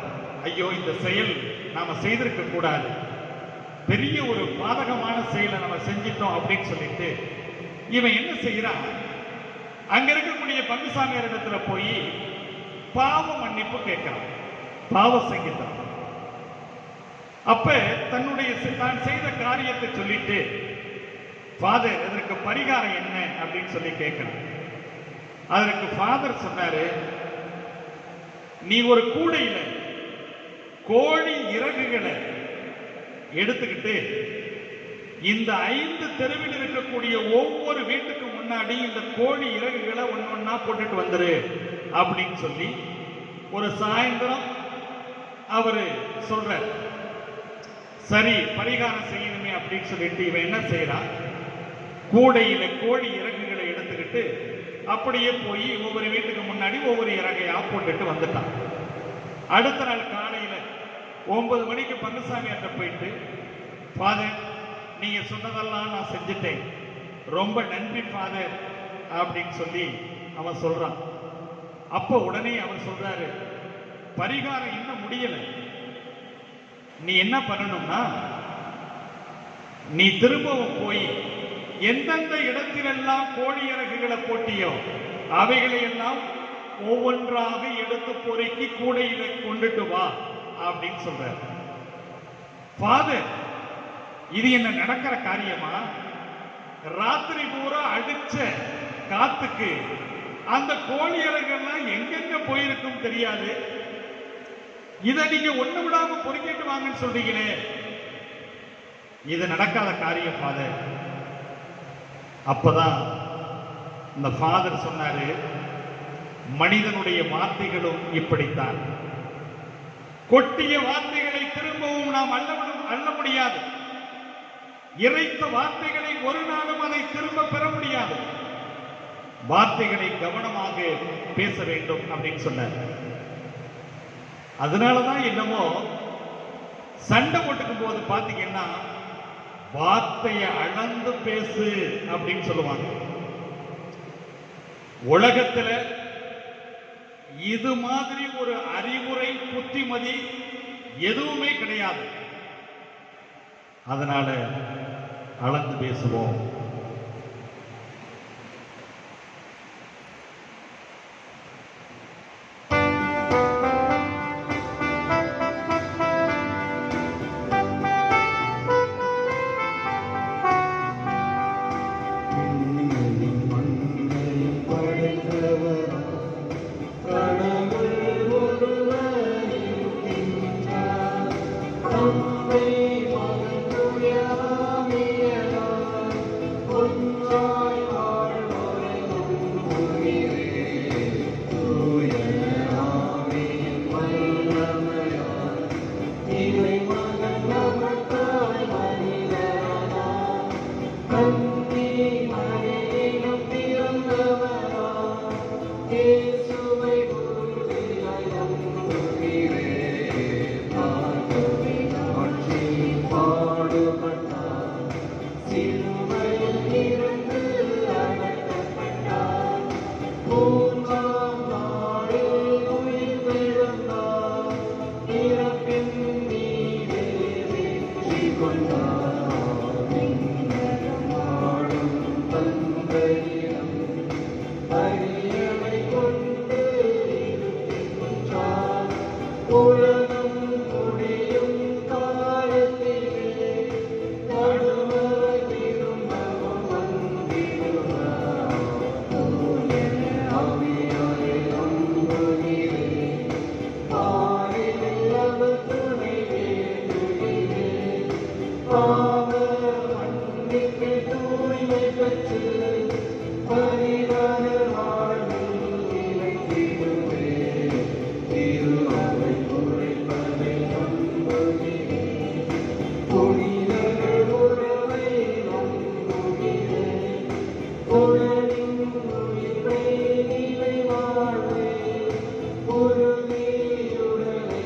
Speaker 1: ஐயோ இந்த செயல் நாம செய்திருக்க கூடாது, பெரிய ஒரு பாதகமான செயலை நம்ம செஞ்சிட்டோம் அப்படின்னு சொல்லிட்டு இவன் என்ன செய்யறான், அங்க இருக்கக்கூடிய பங்குசாமியார் இடத்துல போய் பாவ மன்னிப்பு கேட்கிறான், பாவ சங்கீதம். அப்ப தன்னுடைய தான் செய்த காரியத்தை சொல்லிட்டு, ஃபாதர் இதற்கு பரிகாரம் என்ன அப்படின்னு சொல்லி கேட்கிறான். அதற்கு ஃபாதர் சொன்னாரு, நீ ஒரு கூடையில கோழி இறகுகளை எடுத்துக்கிட்டு இந்த 5 தெருவில் இருக்கக்கூடிய ஒவ்வொரு வீட்டுக்கு முன்னாடி இந்த கோழி இறகுகளை ஒன்னொன்னா போட்டுட்டு வந்துரு அப்படின்னு சொல்லி ஒரு சாயந்தரம் அவரு சொல்ற. சரி, பரிகாரம் செய்யணுமே அப்படின்னு சொல்லிட்டு இவன் என்ன செய்யறான், கூடையில கோழி இறகுகளை எடுத்துக்கிட்டு அப்படியே போய் ஒவ்வொரு வீட்டுக்கு முன்னாடி ஒவ்வொரு இறகையா போட்டுட்டு வந்துட்டான். அடுத்த நாள் காலையில 9 மணிக்கு பங்குசாமியார்ட்ட போயிட்டு, ஃபாதர் நீங்க சொன்னதெல்லாம் நான் செஞ்சுட்டேன், ரொம்ப நன்றி ஃபாதர் அப்படின்னு சொல்லி அவன் சொல்றான். அப்ப உடனே அவர் சொல்றாரு, பரிகாரம் இன்னும் முடியல, நீ என்ன பண்ணணும்னா நீ திரும்பவும் போய் எந்தெந்த இடத்திலெல்லாம் கோழி இறகுகளை போட்டியோ அவைகளை எல்லாம் ஒவ்வொன்றாக எடுத்து பொறுக்கி கூடையில கொண்டுட்டு வா அப்படின்னு சொல்றாரு. ஃபாதர், இது என்ன நடக்கிற காரியமா? ராத்திரி பூரா அடிச்ச காத்துக்கு அந்த கோழி இறகுகள்லாம் எங்கெங்க போயிருக்கும் தெரியாது, இதை நீங்க ஒண்ணு விடாம பொறுக்கிட்டு வாங்கன்னு சொல்றீங்களே, இது நடக்காத காரியம் ஃபாதர். அப்பதான் இந்த ஃபாதர் சொன்னாரு, மனிதனுடைய வார்த்தைகளும் இப்படித்தான். கொட்டிய வார்த்தைகளை திரும்பவும் நாம் அள்ள முடியாது. இறைத்த வார்த்தைகளை ஒரு நாளும் அதை திரும்ப பெற முடியாது. வார்த்தைகளை கவனமாக பேச வேண்டும் அப்படின்னு சொன்னார். அதனாலதான் என்னமோ சண்டை போட்டுக்கும் போது பாத்தீங்கன்னா வார்த்தையை அளந்து பேசு அப்படின்னு சொல்லுவாங்க. உலகத்துல இது மாதிரி ஒரு அறிவுரை புத்திமதி எதுவுமே கிடையாது. அதனால அளந்து பேசுவோம்.
Speaker 5: தந்தை மகன் தூய ஆவியார் சிலுவையில் இருந்து அடக்கப்பட்டார். மூன்றாம் நாளில் உயிர்த்தெழுந்தார். இறப்பின் மீதே வெற்றி கொண்டார். விண்ணகமாடும் தந்தையிடம் அரியணை கொண்டு இருக்கின்றார். உலகம் முடியும் காலத்திலே நடுவர் திரும்பவும் வந்திடுவார். தூய ஆவியாரை நம்புகிறேன். பாரில் அவர் துணை வேண்டுகிறேன். பாவ மன்னிப்பு தூய்மை பெற்று பரிவார வாழ்வில் நிலைத்திடுவேன். திரு அவை உரைப்பதை நம்புகிறேன். புனிதர்கள் உறவை நம்புகிறேன். உடலின் உயிரை நிலை வாழ்வே உறுதியுடனே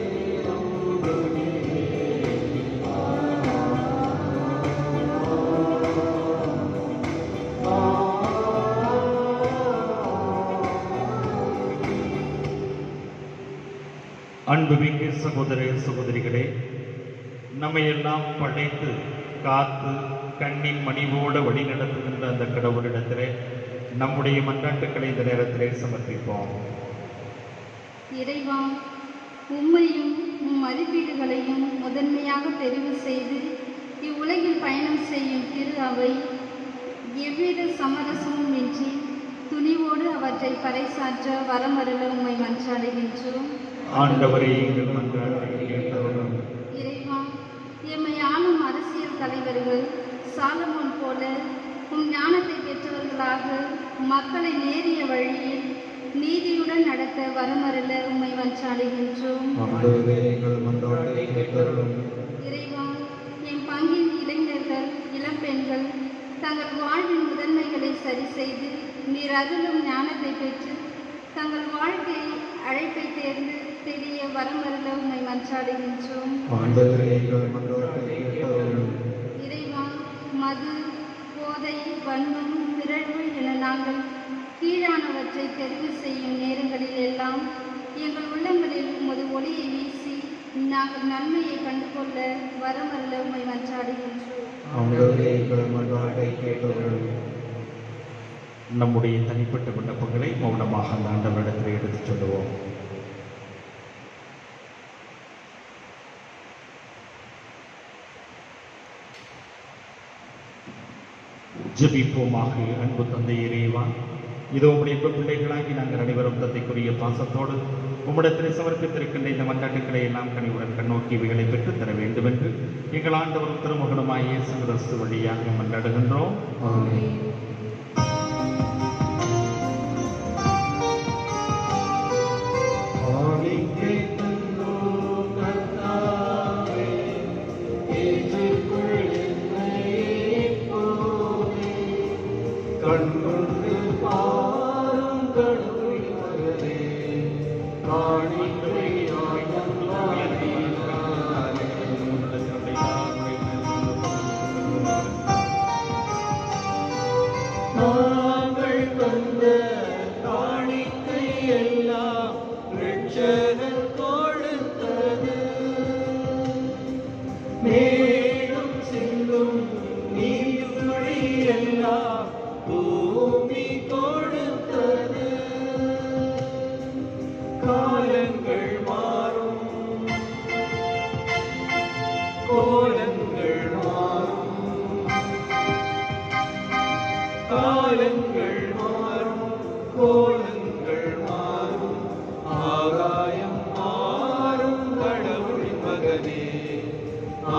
Speaker 1: அன்புமிக்க சகோதர சகோதரிகளே, நம்மை எல்லாம் படைத்து காத்து கண்ணின் மணிவோடு வழி நடத்துகின்ற அந்த கடவுளிடத்திலே நம்முடைய மன்றாட்டுக்களை இந்த நேரத்திலே சமர்ப்பிப்போம்.
Speaker 3: இறைவா, உம்மையும் உம் மதிப்பீடுகளையும் முதன்மையாக தெரிவு செய்து இவ்வுலகில் பயணம் செய்யும் திரு அவை எவ்வித சமரசமும் இன்றி துணிவோடு அவற்றை பறைசாற்ற வரமருள உம்மை மன்றாடுகின்றோம்.
Speaker 1: ஆண்டவரே, எங்கள் மன்றாட்டை கேட்டருளும்.
Speaker 3: இறைவா, எம்மை ஆளும் அரசியல் தலைவர்கள் சாலமோன் போல உம் ஞானத்தை பெற்றவர்களாக மக்களை நேரிய வழியில் நீதியுடன் நடத்த வரமருள உம்மை மன்றாடுகின்றோம்.
Speaker 5: ஆண்டவரே, எங்கள் மன்றாட்டை கேட்டருளும்.
Speaker 3: இறைவா, என் பங்கின் இளைஞர்கள் இளம்பெண்கள் தங்கள் வாழ்வின் முதன்மைகளை சரி செய்து நீர் அருளும் ஞானத்தை பெற்று தங்கள் வாழ்க்கை அழைப்பை தேர்ந்து தெரிய வரமருள உம்மை மன்றாடுகின்றோம்.
Speaker 5: ஆண்டவரே, எங்கள் மன்றாட்டை கேட்டருளும்.
Speaker 3: இறைவா, மது போதை வன்மம் பிறழ்வு என நாங்கள் கீழானவற்றை தெரிவு செய்யும் நேரங்களில் எல்லாம் எங்கள் உள்ளங்களில் உமது ஒளியை வீசி நாங்கள் நன்மையை கண்டுகொள்ள வரமருள உம்மை மன்றாடுகின்றோம்.
Speaker 5: ஆண்டவரே, எங்கள் மன்றாட்டை கேட்டருளும்.
Speaker 1: நம்முடைய தனிப்பட்ட விண்ணப்பங்களை மௌனமாக அந்த ஆண்டவரிடத்தில் எடுத்துச் சொல்லுவோம். ஜெபிப்போமாக. அன்பு தந்தை இறைவா, இதோ உம்முடைய பிள்ளைகளாகி நாங்கள் அனைவரும் தந்தைக்குரிய பாசத்தோடு உம்மிடத்தில் சமர்ப்பித்திருக்கின்ற இந்த மன்றாட்டுக்களை எல்லாம் கனிவுடன் கண்ணோக்கி இவைகளை பெற்றுத் தர வேண்டும் என்று எங்கள் ஆண்டவரும் திருமகனுமாய் இயேசு கிறிஸ்து வழியாக மன்றாடுகின்றோம்.
Speaker 5: ஆமென். காணிக்கை தந்தோம் கர்த்தாவே, ஏற்றுக்கொள் என்னை இப்போதே. கண்கொண்டு பாரும் கடவுள் மகனே, காணிக்கையாய் நல்லாரே. நாங்கள் தந்த காணிக்கை எல்லாம் இரட்சகர் கொடுத்தது. மேலும் சிந்தும் நீர்த்துளி எல்லாம் பூமி கொடுத்தது. காலங்கள் மாறும், கோலங்கள் மாறும். காலங்கள் மாறும், கோலங்கள் மாறும். ஆகாயம் மாறும் கடவுள் மகனே,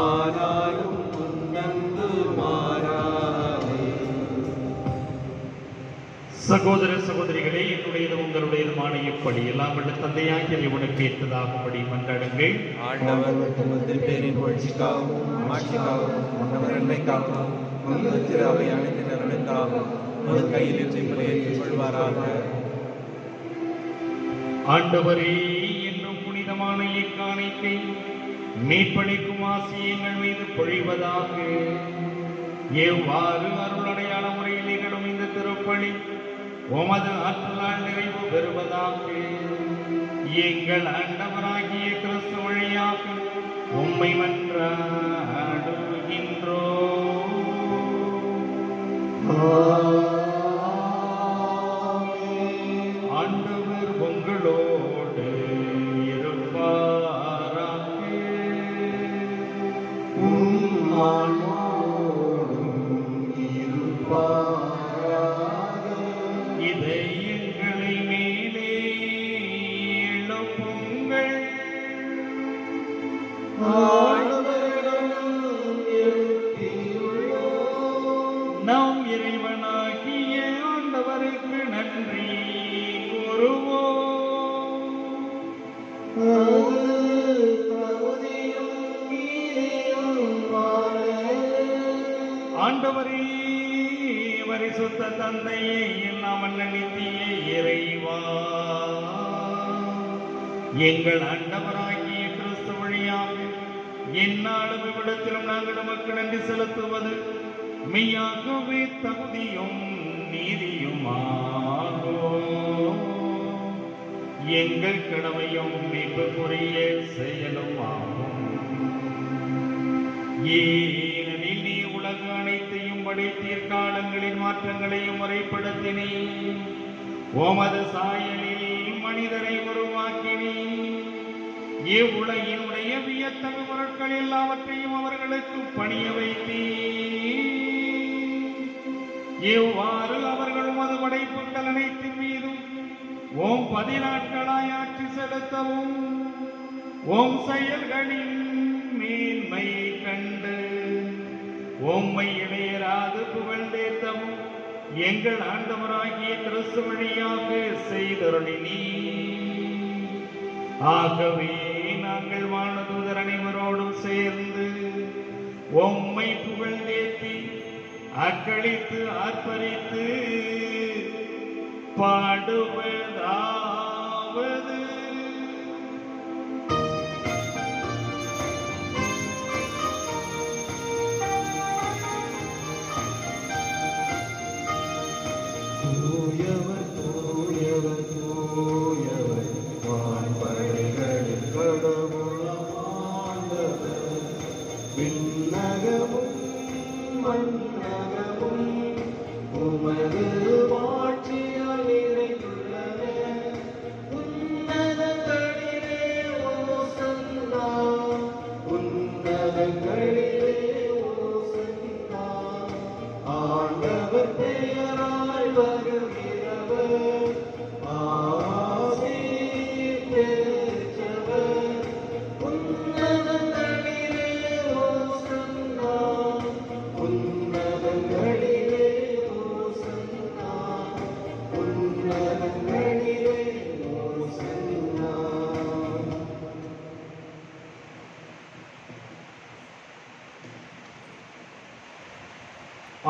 Speaker 5: ஆனாலும் உன்னன்பு மாறாதே.
Speaker 1: சகோதர சகோதரிகளே, என்னுடையதும் உங்களுடையதுமான இப்படி எல்லாம் வல்ல தந்தையாகிய இறைவனுக்கு ஏற்றதாகும்படி மன்றாடுங்கள்.
Speaker 2: ஆண்டவர் தமது திருப்பேரின் புகழ்ச்சிக்காகவும் ஆட்சிக்காகவும் மன்னவர் நன்மைக்காகவும் உமது திரு அவை அனைத்தினருக்காகவும் உமது கையில் இறைவனை ஏற்றுக்கொள்வாராக.
Speaker 1: ஆண்டவரே, என்னும் புனிதமான இக்காணிக்கை மீட்பளிக்கும் ஆசியை எங்கள் மீது பொழிவதாக. எவ்வாறு அருளடையாள முறையில் நிகழும் இந்த திருப்பணி உமது ஆற்றலால் நிறைவு பெறுவதாக எங்கள் ஆண்டவராகிய கிறிஸ்து வழியாக உம்மை மன்றாடுகின்றோ. ஆண்டவர் உங்களோடு இருப்பாராக. இதயங்களை மேலே எழுப்புங்கள். நம் இறைவனாகிய ஆண்டவருக்கு நன்றி கூறுவோம். ஆண்டவரே, பரிசுத்த தந்தையே, எல்லாம் வல்ல நித்திய இறைவா, எங்கள் ஆண்டவராகிய கிறிஸ்து வழியாக எந்நாளும் இவ்விடத்திலும் நாங்கள் நமக்கு நன்றி செலுத்துவது மெய்யாகவே தகுதியும் நீதியுமாகும். எங்கள் கடமையும் மீட்புக்குரிய செயலும் ஆகும். ஏனெனில் நீ உலக அனைத்தையும் படைத்தீர், காலங்களின் மாற்றங்களையும் முறைப்படுத்தினீ, உமது சாயலில் மனிதரை உருவாக்கினீ. இவ்வுலகினுடைய வியத்தகு பொருட்கள் எல்லாவற்றையும் அவர்களுக்கு பணிய வைத்தீர். இவ்வாறு அவர்கள் உமது படைப்புகள் அனைத்தின் மீதும் ஓம் 10 நாட்களாய் ஆட்சி செலுத்தவும் ஓம் செயல்களின் மேன்மை கண்டு உம்மை இடையராது புகழ்ந்தேத்தவும் எங்கள் ஆண்டவராகிய கிறிஸ்து வழியாக செய்தருளினீ. ஆகவே நாங்கள் வானதூதர் அனைவரோடும் சேர்ந்து உம்மை புகழ்ந்தேத்தி அக்களித்து ஆர்ப்பரித்து பாடுவதாவது.
Speaker 5: தூயவர் தூயவர் தூயவர் வான்படைகளின் கடவுளாண்டவர். விண்ணகமும் மண்ணகமும் உமது ஆட்சியால் நிறைந்துள்ளன. உன்னதங்களிலே ஓசன்னா, உன்னதங்களிலே ஓசன்னா. ஆண்டவர் பெயரால் வருகிறவர் ஆசீர் பெற்றவர். உன்னதங்களிலே ஓசன்னா, உன்னதங்களிலே ஓசன்னா, உன்னதங்களிலே ஓசன்னா.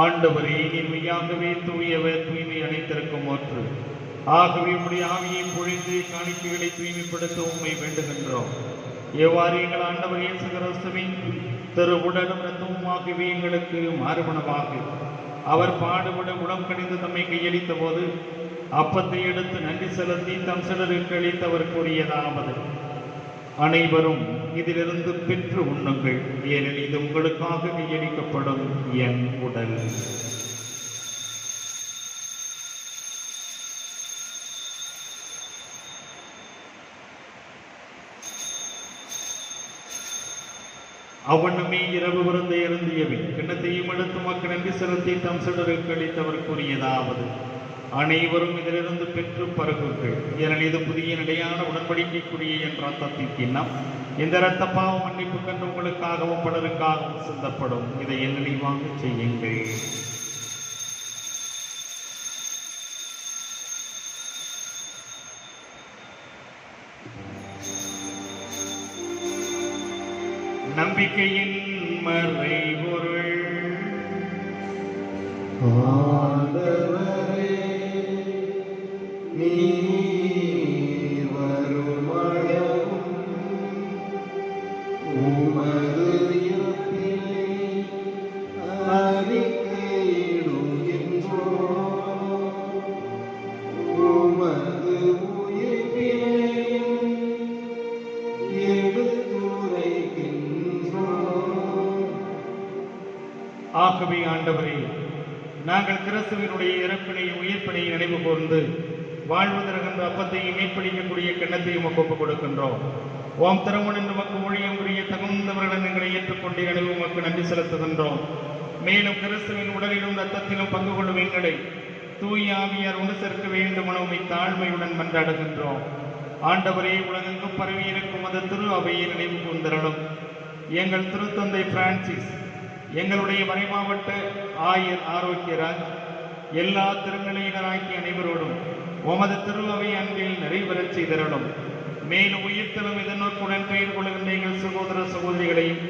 Speaker 1: ஆண்டவரே, நீர் மெய்யாகவே தூயவர், தூய்மை அனைத்திற்கும் ஒன்று. ஆகவே உம்முடைய ஆவியை பொழிந்து காணிக்கைகளை தூய்மைப்படுத்த உம்மை வேண்டுகின்றோம். எவ்வாறு எங்கள் ஆண்டவர் இயேசு கிறிஸ்துவின் திரு உடலும் இரத்தமும் ஆகியவை எங்களுக்கு மாறுபணமாக அவர் பாடுபட உடம் கணிந்து தம்மை கையளித்த போது அப்பத்தை எடுத்து நன்றி செலுத்தி தம் சிலருக்கு அளித்தவர் கூறியதாவது: அனைவரும் இதிலிருந்து பெற்று உண்ணுங்கள், ஏனெனில் இது உங்களுக்காக கையளிக்கப்படும் என் உடல். அவ்வண்ணமே இரவு விருந்தை அருந்தியபின் கிண்ணத்தையும் எடுத்து மக்கள் நன்றி செலுத்தி தம் சிலருக்கு அளித்தவர் கூறியதாவது: அனைவரும் இதிலிருந்து பெற்று பருகுங்கள், ஏனெனில் இது புதிய நிலையான உடன்படிக்கைக்குரிய என் ரத்தத்தின் கிண்ணம். இந்த இரத்த பாவ மன்னிப்பு கண்டு உங்களுக்காகவும் பலருக்காகவும் சிந்தப்படும். இதை என் நினைவாக செய்யுங்கள். நம்பிக்கையின் மறைபொருள்.
Speaker 5: ஆண்டவரே, நீர் வருமளவும் உமது இறப்பினை அறிக்கையிடுகின்றோம்.
Speaker 1: ஆண்டவரே, நாங்கள் கிறிஸ்துவினுடைய இறப்பினையும் உயிர்ப்பினையும் நினைவு கூர்ந்து வாழ்வு தருகின்ற அப்பத்தையும் மீட்பளிக்கக்கூடிய கிண்ணத்தையும் ஒப்புக் கொடுக்கின்றோம். ஓம் திருமணம் என்று மக்கு மொழியும் புரிய தகுந்தவர்கள் எங்களை ஏற்றுக்கொண்டு நினைவு உமக்கு நன்றி செலுத்துகின்றோம். மேலும் கிறிஸ்துவின் உடலிலும் இரத்தத்திலும் பங்கு கொள்ளும் எங்களை தூய ஆவியார் ஒன்று சேர்க்க வேண்டும் என உம்மை தாழ்மையுடன் மன்றாடுகின்றோம். ஆண்டவரே, உலகெங்கும் பரவி இருக்கும் அது திரு அவையை நினைவு கூர்ந்தருளும். எங்கள் திருத்தந்தை பிரான்சிஸ், எங்களுடைய மறைமாவட்ட ஆயர் ஆரோக்கியராஜ், எல்லா திருநிலையினராகிய அனைவரோடும் உமது திரு அவை அன்பில் நிறைவேறச் செய்தருளும். மேலும் உயிர்த்தலும் இதனோக்குடன் பெயர் கொள்கின்ற எங்கள் சகோதர சகோதரிகளையும்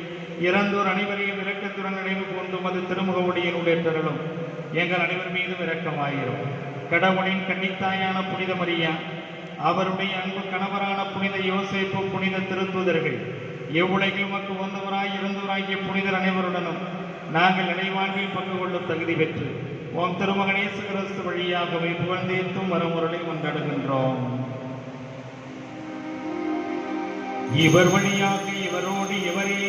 Speaker 1: இறந்தோர் அனைவரையும் இரக்கத்துடன் நினைவு கொண்டு உமது திருமுக ஒளியில் உள்ளேற்றருளும். எங்கள் அனைவர் மீதும் இரக்கமாயிரும். கடவுளின் கன்னித்தாயான புனித மரியா, அவருடைய அன்பு கணவரான புனித யோசேப்பு, புனித திருத்தூதர்கள், எவ்வுலகில் உமக்கு வந்தவராய் இருந்தவராகிய புனிதர் அனைவருடனும் நாங்கள் நினைவாழ்வில் பங்கு கொள்ளும் தகுதி பெற்று உம் திருமகன் இயேசு கிறிஸ்து வழியாகவே புகழ்ந்தேத்தும் வரமுறையை கொண்டாடுகின்றோம். இவர் வழியாக இவரோடு இவரே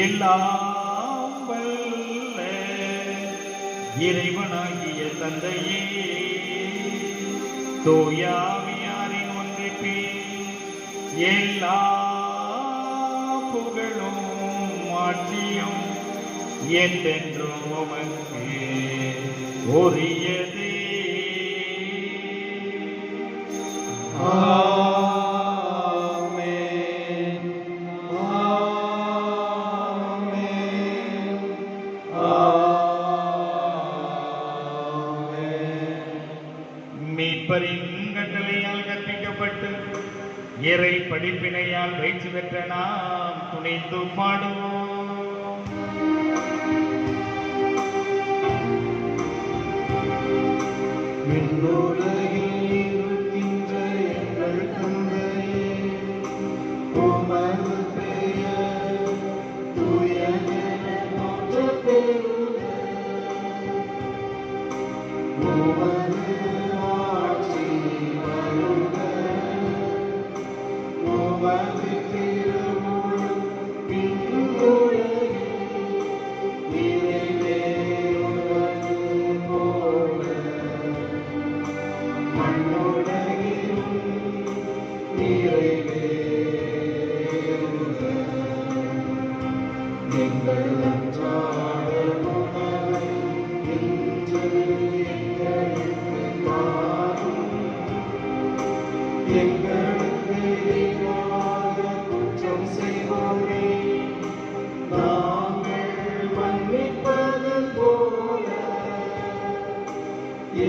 Speaker 1: எல்லாம் வல்ல இறைவனாகிய தந்தையே, தூயாவியாரின் ஒன்றிப்பில் எல்லா புகழும் மாற்றியும் என்றென்றும் உமக்கு உரியதே.
Speaker 5: ஆமென். ஆமென். ஆமென்.
Speaker 1: மீட்பரின் கட்டளையால் கற்பிக்கப்பட்டு இறை படிப்பினையால் பயிற்சி பெற்ற நாம் துணைந்து பாடுவோம்.
Speaker 5: விண்ணுலகில் இருக்கின்ற எங்கள் தந்தையே, உமது பெயர் தூயதென போற்றப் பெறுக. உமது ஆட்சி வருக. உமது திருவுளம் விண்ணுலகில் நிறைவேறுவது போல மண்ணுலகிலும் நிறைவேறுக. எங்கள் அன்றாட உணவை இன்று எங்களுக்கு தாரும். எங்களுக்கு எதிராக குற்றம் செய்வோரே, நாங்கள் மன்னிப்பது போல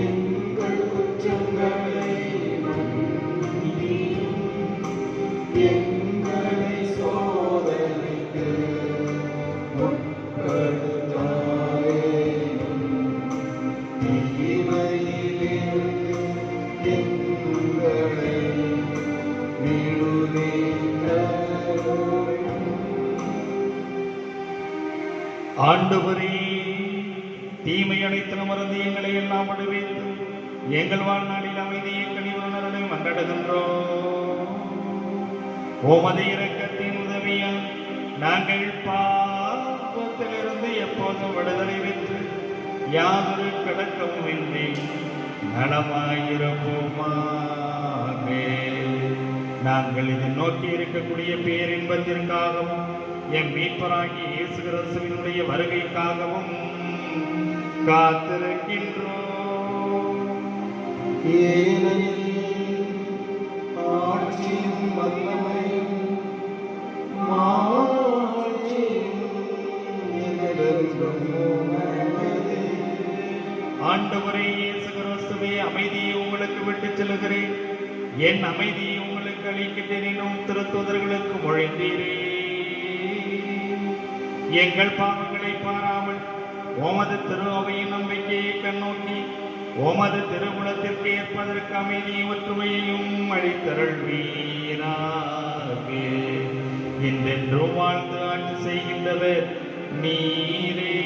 Speaker 5: எங்கள் குற்றங்களை மன்னியும். எங்களை சோதனைக்கு உட்படுத்தாதேயும். தீமையிலிருந்து எங்களை விடுவித்தருளும்.
Speaker 1: ஆண்டவரே, தீமை அனைத்திலும் மறந்து எங்களை எல்லாம் விடுவித்து எங்கள் வாழ்நாளில் அமைதியை கனிவுணர்வை மன்றாடுகின்றோம். உமது இரக்கத்தின் உதவியால் நாங்கள் பாவத்திலிருந்து எப்போதும் விடுதலை பெற்று யாதொரு கலக்கமும் இன்றி நலமாயிருப்போமாக. நாங்கள் இதை நோக்கி இருக்கக்கூடிய பேரின்பத்திற்காகவும் எம் மீட்பராகிய இயேசு கிறிஸ்துவினுடைய வருகைக்காகவும் காத்திருக்கின்றோம்.
Speaker 5: ஏனெனில் ஆட்சியும் வல்லமையும் மாட்சியும் என்றென்றும் உமதே.
Speaker 1: ஆண்டவரே இயேசு கிறிஸ்துவே, அமைதியை உங்களுக்கு விட்டுச் செல்கிறேன், என் அமைதியை உங்களுக்கு அளிக்கின்றேனும் திருத்தூதர்களுக்கு மொழிந்தீரே. எங்கள் பாவங்களை பாராமல் உமது திரு அவையின் நம்பிக்கையை கண்ணோக்கி உமது திருவுளத்திற்கு ஏற்பதற்கு அமைதியை ஒற்றுமையையும் அளித்தருள்வீராக. என்றென்றும் வாழ்ந்து ஆட்சி செய்கின்றவர் நீரே.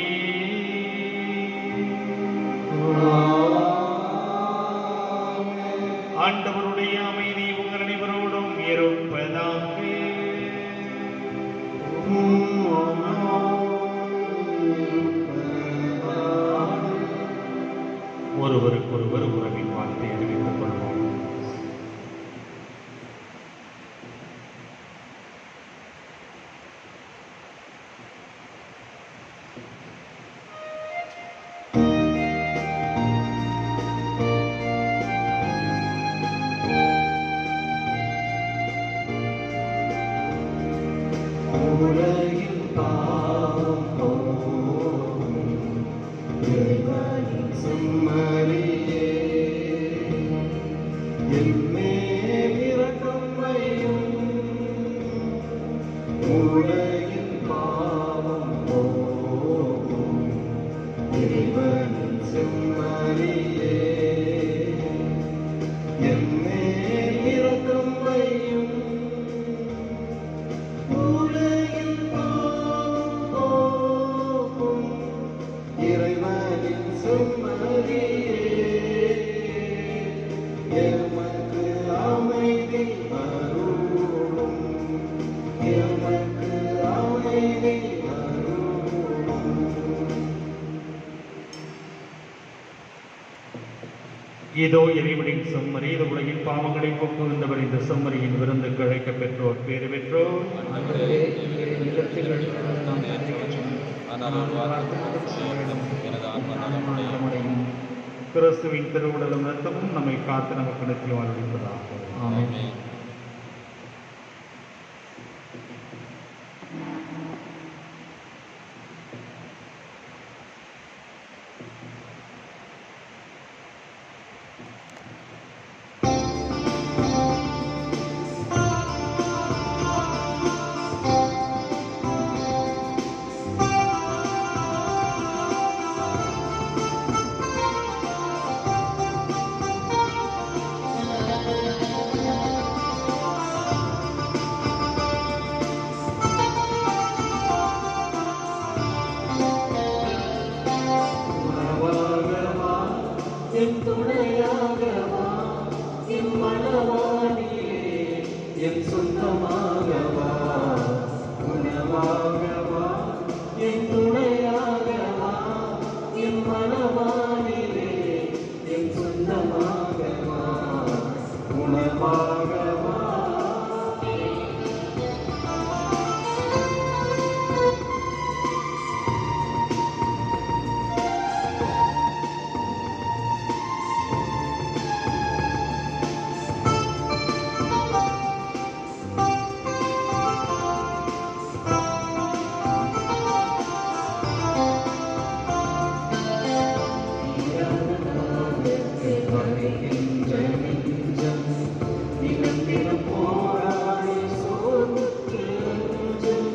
Speaker 1: ஆண்டவருடைய அமைதி உங்கள் அனைவரோடும் இருப்பதாக.
Speaker 4: ஒருவருக்கொருவர் உறவின் வாழ்த்தை அறிவித்துக் கொள்வோம்.
Speaker 5: உலகில் பாவம் போகும் இறைவனின் செம்மறியே, என்மேல் இரக்கம் வையும். உலகில் பாவம் போகும் இறைவனின் செம்மறியே, என்மேல் இரக்கம் வையும். உலகில் பாவம் போக்கும் இறைவனின் செம்மறியே, எமக்கு அமைதி அருளும், எமக்கு அமைதி அருளும்.
Speaker 4: இதோ இறைவனின் செம்மறி, இது உலகின் பாவங்களை போக்குகின்றவர். இந்த செம்மறியின் விருந்துக்கு அழைக்கப் பெற்றோர் பேறு பெற்றோர். கிறிஸ்துவின் திருவுடலும் இரத்தமும் நம்மை காத்து நமக்கு நித்தியம் வாழ்விப்பதாக.
Speaker 2: ஆமென்.
Speaker 5: உறவாகவா, என் துணையாகவா, என் மனவாணியே, என் சொந்தமாகவா. உணவாகவா, என் துணையாகவா, என் மனவாணியே, என் சொந்தமாகவா. உணவாகவா, வருகின்ற நெஞ்சம் தினம் தினம் போராடி சோர்வுற்று அஞ்சும்.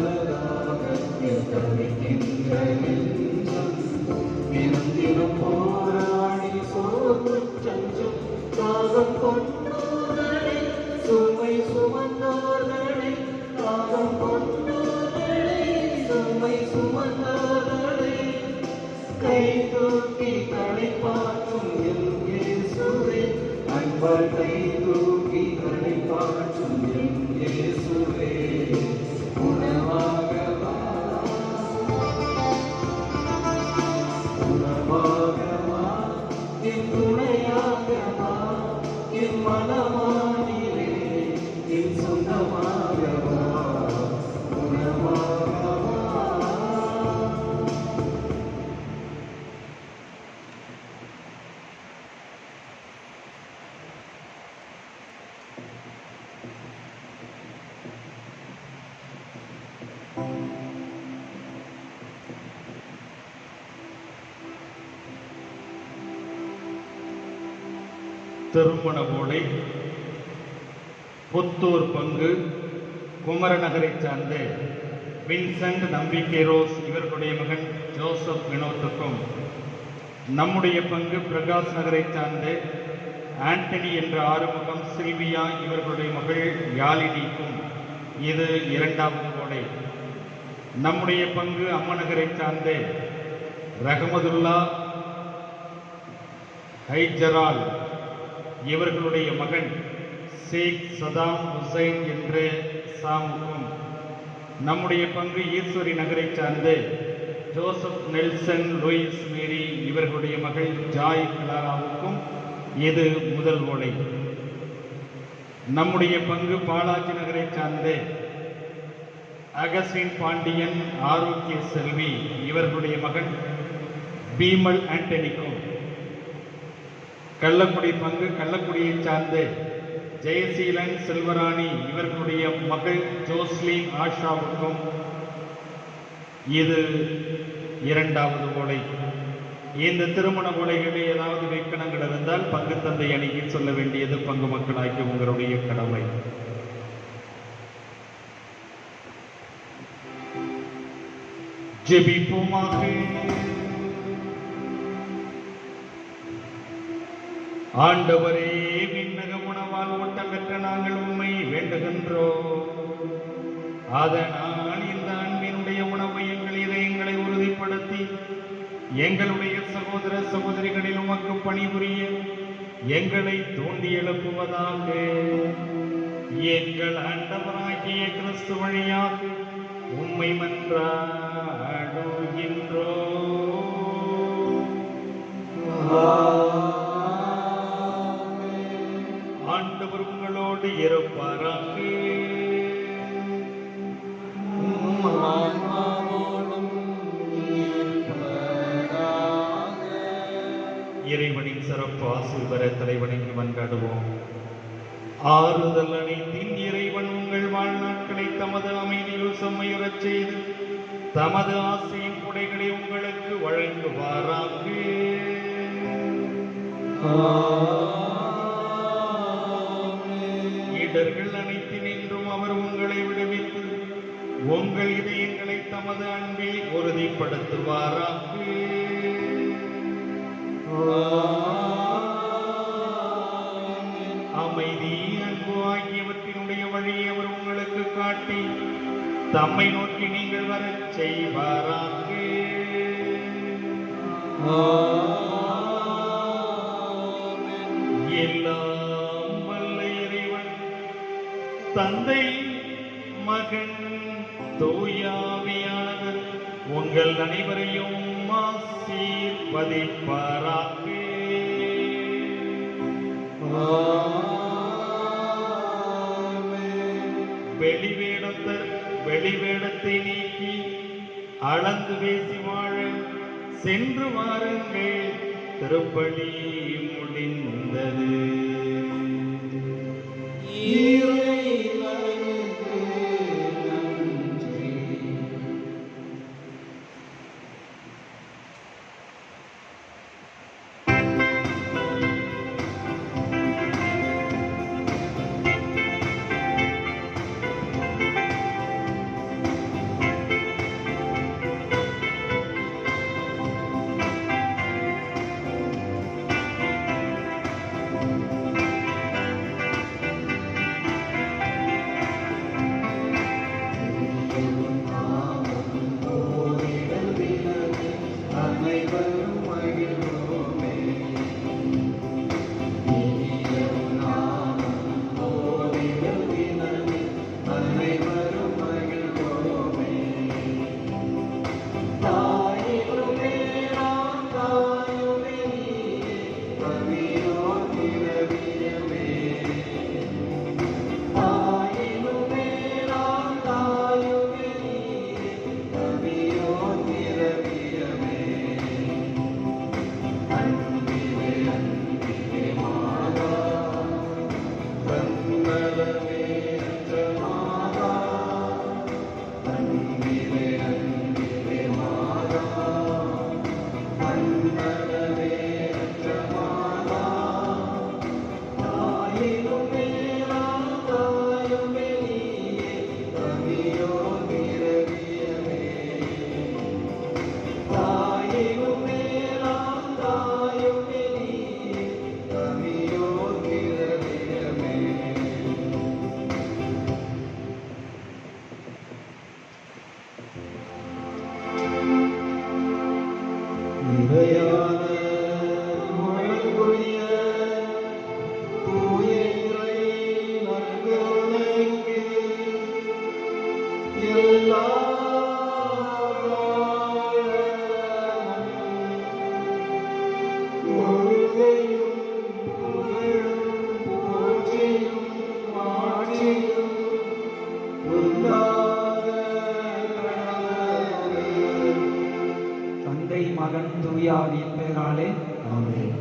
Speaker 5: விரதராகத்தில் தவிக்கின்ற நெஞ்சம் தினம் தினம் போராடி சோர்வுற்றஞ்சும். தாகம் கொண்டோர்களே, சுமை சுமந்தோர்களே, தாகம் கொண்டோர்களே, சுமை சுமந்தோர்களே, கை தூக்கி களைப்பாற்றும் என் இயேசுவே, அன்பால் கை தூக்கி களைப்பாற்றும் என் இயேசுவே. உணவாகவா, உணவாகவா, என் துணையாகவா, என் மனமானிலே, என் சொந்தமாகவா. உணவாகவா,
Speaker 4: திருமண ஓலை புத்தூர் பங்கு குமரநகரைச் சார்ந்த வின்சென்ட் நம்பிக்கை ரோஸ் இவர்களுடைய மகன் ஜோசப் வினோத்துக்கும், நம்முடைய பங்கு பிரகாஷ் நகரைச் சார்ந்த ஆண்டனி என்ற ஆறுமுகம் சில்வியா இவர்களுடைய மகள் யாழினிக்கும் இது இரண்டாவது ஓலை. நம்முடைய பங்கு அம்மநகரைச் சார்ந்த ரஹமதுல்லா ஹைஜரால் இவர்களுடைய மகன் ஷேக் சதாம் ஹுசைன் என்ற சாமுக்கும்
Speaker 1: நம்முடைய பங்கு ஈஸ்வரி நகரை சார்ந்த ஜோசப் நெல்சன் லூயிஸ் மேரி இவர்களுடைய மகள் ஜாய் கிளாராவுக்கும் இது முதல் ஓலை. நம்முடைய பங்கு பாலாஜி நகரை சார்ந்த அகஸ்டின் பாண்டியன் ஆரோக்கிய செல்வி இவர்களுடைய மகன் பீமல் ஆண்டனிக்கும். கள்ளக்குடி பங்கு கள்ளக்குடியை சார்ந்த ஜெயசீலன் செல்வராணி இவர்களுடைய மகள் ஜோஸ்லின் ஆஷாவுக்கும் இது இரண்டாவது ஓலை. இந்த திருமண ஓலைகளில் ஏதாவது வைக்கணங்கள் இருந்தால் பங்கு தந்தை அணுகி சொல்ல வேண்டியது பங்கு மக்களாகி உங்களுடைய கடமை. ஜெபிப்போமாக. ஆண்டவரே, விண்ணக உணவால் ஊட்டம் பெற்ற நாங்கள் உம்மை வேண்டுகின்றோம். அதனால் இந்த அன்பினுடைய உணவு எங்கள் இதயங்களை உறுதிப்படுத்தி எங்களுடைய சகோதர சகோதரிகளில் உமக்கு பணிபுரிய எங்களை தூண்டி எழுப்புவதாக எங்கள் ஆண்டவராகிய கிறிஸ்து வழியாக உம்மை மன்றாடுகின்றோம். ஆண்டவர் உங்களோடு இருப்பாராக. இறைவனின் சிறப்பு ஆசீர் பெற தலைவணங்கி மன்றாடுவோம். ஆறுதல் அனைத்தின் இறைவன் உங்கள் வாழ்நாட்களை தமது அமைதியில் செம்மையுறச் செய்து தமது ஆசையின் கொடைகளை உங்களுக்கு வழங்குவாராக. இடர்கள் அனைத்தினின்றும் அவர் உங்களை விடுவித்து உங்கள் இதயங்களை தமது அன்பில் உறுதிப்படுத்துவாராக. அமைதி, அன்பு ஆகியவற்றினுடைய வழியை அவர் உங்களுக்கு காட்டி தம்மை நோக்கி நீங்கள் வரச் செய்வாராக. எல்லாம் வல்ல இறைவன் தந்தை, மகன், தூயாவியானவர் உங்கள் அனைவரையும் ஆசீர்வதிப்பாராக. வெளிவேடத்தை நீக்கி அளந்து பேசி வாழ சென்று வாருங்கள். திருப்பலி முடிந்தது.
Speaker 5: You
Speaker 7: தந்தை மகன் தூயாவின் பெயராலே ஆமென்.